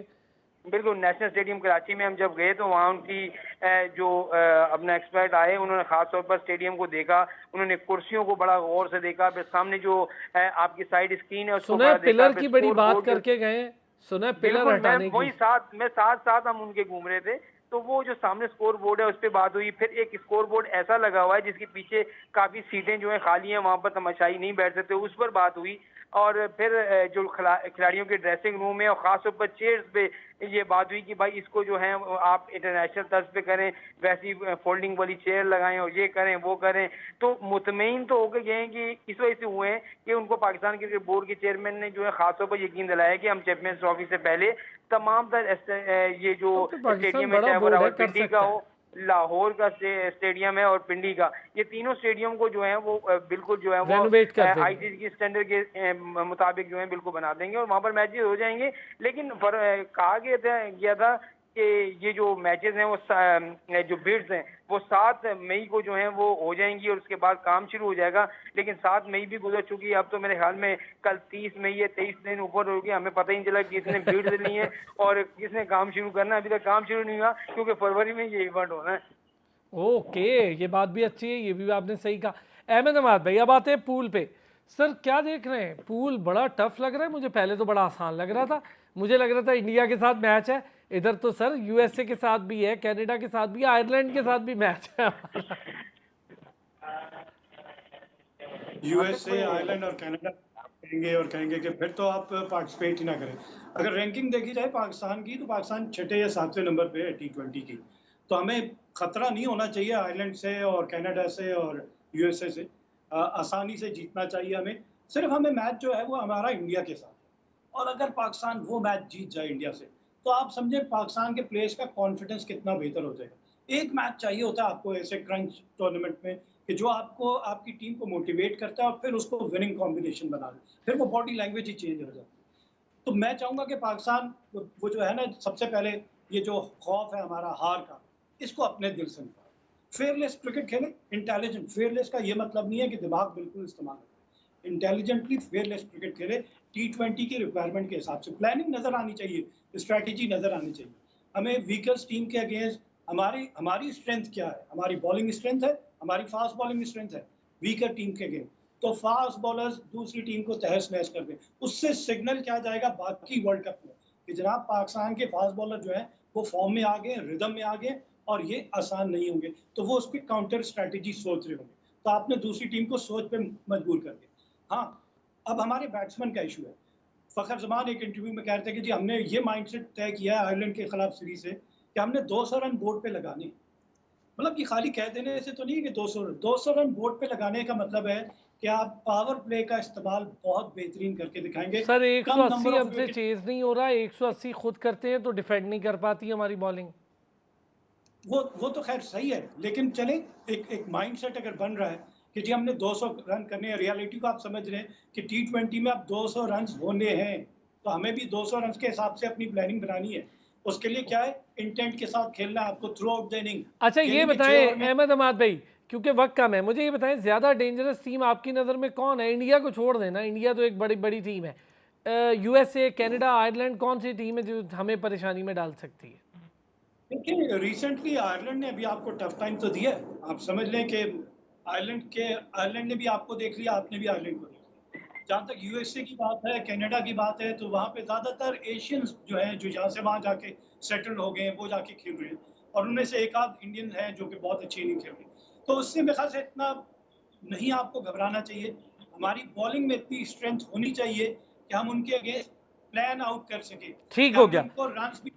बिल्कुल नेशनल स्टेडियम कराची में हम जब गए तो वहाँ उनकी जो अपना एक्सपर्ट आए, उन्होंने खास तौर पर स्टेडियम को देखा, उन्होंने कुर्सियों को बड़ा गौर से देखा, फिर सामने जो आपकी साइड स्क्रीन है उसको सुना है बड़ा देखा, पिलर फिर की बड़ी स्कोर बात बोर्ड जो, करके गए, सुना है पिलर बिल्कुल हटाने की। मैं साथ साथ हम उनके घूम रहे थे। तो वो जो सामने स्कोर बोर्ड है उस पर बात हुई। फिर एक स्कोर बोर्ड ऐसा लगा हुआ है जिसके पीछे काफी सीटें जो है खाली हैं, वहां पर तमाशाई नहीं बैठ सकते, उस पर बात हुई। और फिर जो खिलाड़ियों के ड्रेसिंग रूम है और खास तौर पर चेयर्स पे ये बात हुई कि भाई इसको जो है आप इंटरनेशनल तर्ज पे करें, वैसी फोल्डिंग वाली चेयर लगाएं और ये करें वो करें। तो मुतमईन तो होकर गए हैं कि इस वजह से हुए हैं कि उनको पाकिस्तान क्रिकेट बोर्ड के चेयरमैन ने जो है खासतौर पर यकीन दिलाया कि हम चैंपियंस ट्रॉफी से पहले तमाम ये जो अब तो पाकिस्तान स्टेडियम है, बड़ा चाहे वो बोर्ड है, कर रावलपिंडी का सकता है। हो, लाहौर का स्टेडियम है और पिंडी का, ये तीनों स्टेडियम को जो है वो बिल्कुल जो है वो रेनोवेट कर देंगे। आईसीसी की स्टैंडर्ड के मुताबिक जो है बिल्कुल बना देंगे और वहां पर मैचेस हो जाएंगे। लेकिन कहा गया था कि ये जो मैचेस हैं वो जो बिड्स हैं वो 7 मई को जो है वो हो जाएंगी और उसके बाद काम शुरू हो जाएगा। लेकिन 7 मई भी गुजर चुकी है, अब तो मेरे ख्याल में कल 30 मई है, 23 दिन ऊपर हो गया, हमें पता ही नहीं चला किसने बिड्स ली है और किसने काम शुरू करना है। अभी तक काम शुरू नहीं हुआ क्योंकि फरवरी में ये इवेंट होना है। ओके, ये बात भी अच्छी है, ये भी आपने सही कहा। अहमद अहमद भाई, अब आते हैं पूल पे। सर क्या देख रहे हैं, पूल बड़ा टफ लग रहा है मुझे। पहले तो बड़ा आसान लग रहा था, मुझे लग रहा था इंडिया के साथ मैच है, इधर तो सर यूएसए के साथ भी है, कनाडा के साथ भी है, आयरलैंड के साथ भी मैच है हमारा। यूएसए, आयरलैंड और कनाडा कहेंगे और कहेंगे कि फिर तो आप पार्टिसिपेट ही ना करें। अगर रैंकिंग देखी जाए पाकिस्तान की, तो पाकिस्तान 6 या 7वें नंबर पे है T20 की। तो हमें खतरा नहीं होना चाहिए आयरलैंड से और कनाडा से और यूएसए से। आसानी से जीतना चाहिए हमें। सिर्फ हमें मैच जो है वो हमारा इंडिया के साथ है, और अगर पाकिस्तान वो मैच जीत जाए इंडिया से, तो आप समझे पाकिस्तान के प्लेयर्स का कॉन्फिडेंस कितना बेहतर हो जाएगा। एक मैच चाहिए होता है आपको ऐसे क्रंच टूर्नामेंट में कि जो आपको आपकी टीम को मोटिवेट करता है और फिर उसको विनिंग कॉम्बिनेशन बना दे, फिर वो बॉडी लैंग्वेज ही चेंज हो जाती है। तो मैं चाहूंगा कि पाकिस्तान वो जो है ना, सबसे पहले ये जो खौफ है हमारा हार का, इसको अपने दिल से निकाले। फेयरलेस क्रिकेट खेले, इंटेलिजेंट। फेयरलेस का ये मतलब नहीं है कि दिमाग बिल्कुल इस्तेमाल करें, इंटेलिजेंटली फेयरलेस क्रिकेट खेले। T20 की रिक्वायरमेंट के हिसाब से प्लानिंग नजर आनी चाहिए, स्ट्रैटेजी नजर आनी चाहिए। हमें वीकर्स टीम के अगेंस्ट हमारी स्ट्रेंथ क्या है, हमारी बॉलिंग स्ट्रेंथ है, हमारी फास्ट बॉलिंग स्ट्रेंथ है। वीकर टीम के अगेंस्ट तो फास्ट बॉलर्स दूसरी टीम को तहस नहस कर दें। उससे सिग्नल क्या जाएगा बाकी वर्ल्ड कप में कि जनाब पाकिस्तान के फास्ट बॉलर जो है वो फॉर्म में आ गए, रिदम में आ गए, और ये आसान नहीं होंगे। तो वो उस पर काउंटर स्ट्रैटेजी सोच रहे होंगे, तो आपने दूसरी टीम को सोच पे मजबूर कर दिया। हाँ, अब हमारे बैट्समैन का इशू है। फखर जमान एक इंटरव्यू में कह रहे थे कि जी हमने ये माइंडसेट तय किया है आयरलैंड के खिलाफ सीरीज से कि हमने 200 रन बोर्ड पे लगाने। मतलब कि खाली कह देने से तो नहीं है कि 200 रन बोर्ड पे लगाने का मतलब है कि आप पावर प्ले का इस्तेमाल बहुत बेहतरीन करके दिखाएंगे। सर कम 180 नंबर ऑफ हमसे विकेट। चेज नहीं हो रहा, 180 खुद करते हैं तो डिफेंड नहीं कर पाती हमारी बॉलिंग। वो तो खैर सही है, लेकिन चले एक माइंडसेट अगर बन रहा है कि जी हमने 200 रन करने हैं, रियलिटी को आप समझ रहे हैं कि टी20 में अब 200 रन होने हैं, तो हमें भी 200 रन के हिसाब से अपनी प्लानिंग बनानी है। उसके लिए क्या है, इंटेंट के साथ खेलना है आपको थ्रू आउट द इनिंग। अच्छा ये बताएं अहमद अमाद भाई, क्योंकि वक्त कम है, मुझे ये बताएं ज्यादा डेंजरस टीम आपकी नज़र में कौन है? इंडिया को छोड़ देना, इंडिया तो एक बड़ी बड़ी टीम है। यूएसए, कनाडा, आयरलैंड, कौन सी टीम है जो हमें परेशानी में डाल सकती है? देखिए रिसेंटली आयरलैंड ने अभी आपको टफ टाइम तो दिया है। आप समझ लें कि आयरलैंड ने भी आपको देख लिया, आपने भी आयरलैंड को देख लिया। जहाँ तक यूएसए की बात है, कनाडा की बात है, तो वहाँ पे ज़्यादातर एशियंस जो हैं, जो यहाँ से वहाँ जाके सेटल हो गए हैं, वो जाके खेल रहे हैं, और उनमें से एक आध इंडियन है जो कि बहुत अच्छी इनिंग खेल रहे हैं। तो उससे मेरे ख्याल से इतना नहीं आपको घबराना चाहिए। हमारी बॉलिंग में इतनी स्ट्रेंथ होनी चाहिए कि हम उनके अगेंस्ट प्लान आउट कर सकें ठीक कि हो हमने गया। उनको रन्स भी,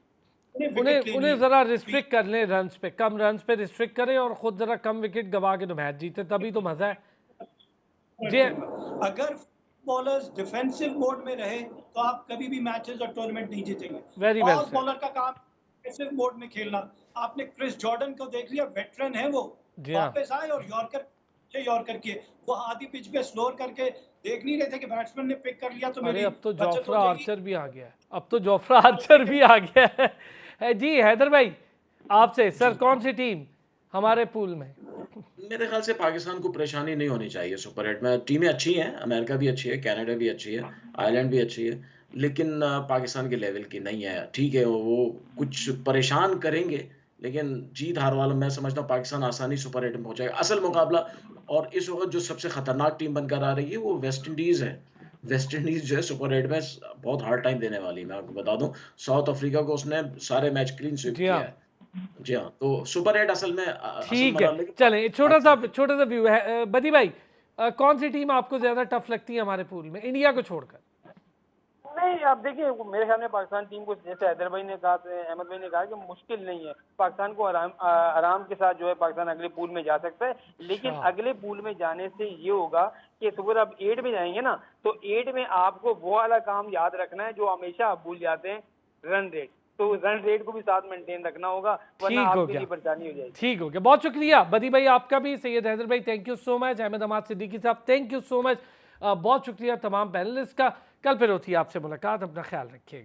उन्हें उन्हें विकेट लेनी उन्हें है। जरा तो रिस्ट्रिक्ट कर लें रन्स पे, कम रन्स पे रिस्ट्रिक्ट करें और खुद जरा कम विकेट गवा के तो मैच जीते, तभी तो मजा है जी। अगर बॉलर्स डिफेंसिव मोड में रहे तो आप कभी भी मैचेस और टूर्नामेंट नहीं जीतेंगे। Very well of sir. Bowler का काम डिफेंसिव मोड में खेलना। आपने क्रिस जॉर्डन को देख लिया, वेटरन है वो, जी हाँ। वापस आए और यॉर्कर किए। वो आधी पिच पे स्लोर करके देख नहीं रहे थे कि बैट्समैन ने पिक कर लिया तो अरे मेरी अब तो बचत हो जोफ्रा जाएगी। आर्चर भी आ गया है, अब तो जोफ्रा आर्चर भी आ गया है जी। हैदर भाई आपसे, सर कौन सी टीम हमारे पूल में? मेरे ख्याल से पाकिस्तान को परेशानी नहीं होनी चाहिए सुपर 8 में। टीमें अच्छी हैं, अमेरिका भी अच्छी है, कनाडा भी अच्छी है, आयरलैंड भी अच्छी है, लेकिन पाकिस्तान के लेवल की नहीं है। ठीक है, वो कुछ परेशान करेंगे, लेकिन जीत हार वाला मैं समझता हूँ पाकिस्तान आसानी सुपर 8 में पहुंचेगा। असल मुकाबला और इस वक्त जो सबसे खतरनाक टीम बनकर आ रही है वो वेस्ट इंडीज है। वेस्ट इंडीज जो है सुपर 8 में बहुत हार्ड टाइम देने वाली है। मैं आपको बता दूं, साउथ अफ्रीका को उसने सारे मैच क्लीन स्वीप जी किया हाँ। है। जी हाँ, तो सुपर 8 असल में असल ठीक है, मरहले की चलें छोटा सा व्यू है। बदी भाई कौन सी टीम आपको ज्यादा टफ लगती है हमारे पूल में, इंडिया को छोड़कर? नहीं, आप देखिए मेरे ख्याल में पाकिस्तान टीम को, जैसे हैदर भाई ने कहा, अहमद भाई ने कहा कि मुश्किल नहीं है, पाकिस्तान को आराम के साथ जो है पाकिस्तान अगले पूल में जा सकता है। लेकिन अच्छा। अगले पूल में जाने से ये होगा कि सुबह आप 8 में जाएंगे ना, तो 8 में आपको वो वाला काम याद रखना है जो हमेशा आप भूल जाते हैं, रन रेट। तो रन रेट को भी साथ मेंटेन रखना होगा, वरना ठीक हो आपके गया, लिए परेशानी हो जाएगी। ठीक हो गया, बहुत शुक्रिया बदी भाई आपका भी, सैयद हैदर भाई thank you so much, Ahmed Amad Siddiqui साहब थैंक यू सो मच, बहुत शुक्रिया तमाम पैनलिस्ट का। कल फिर होती है आपसे मुलाकात, अपना ख्याल रखिएगा।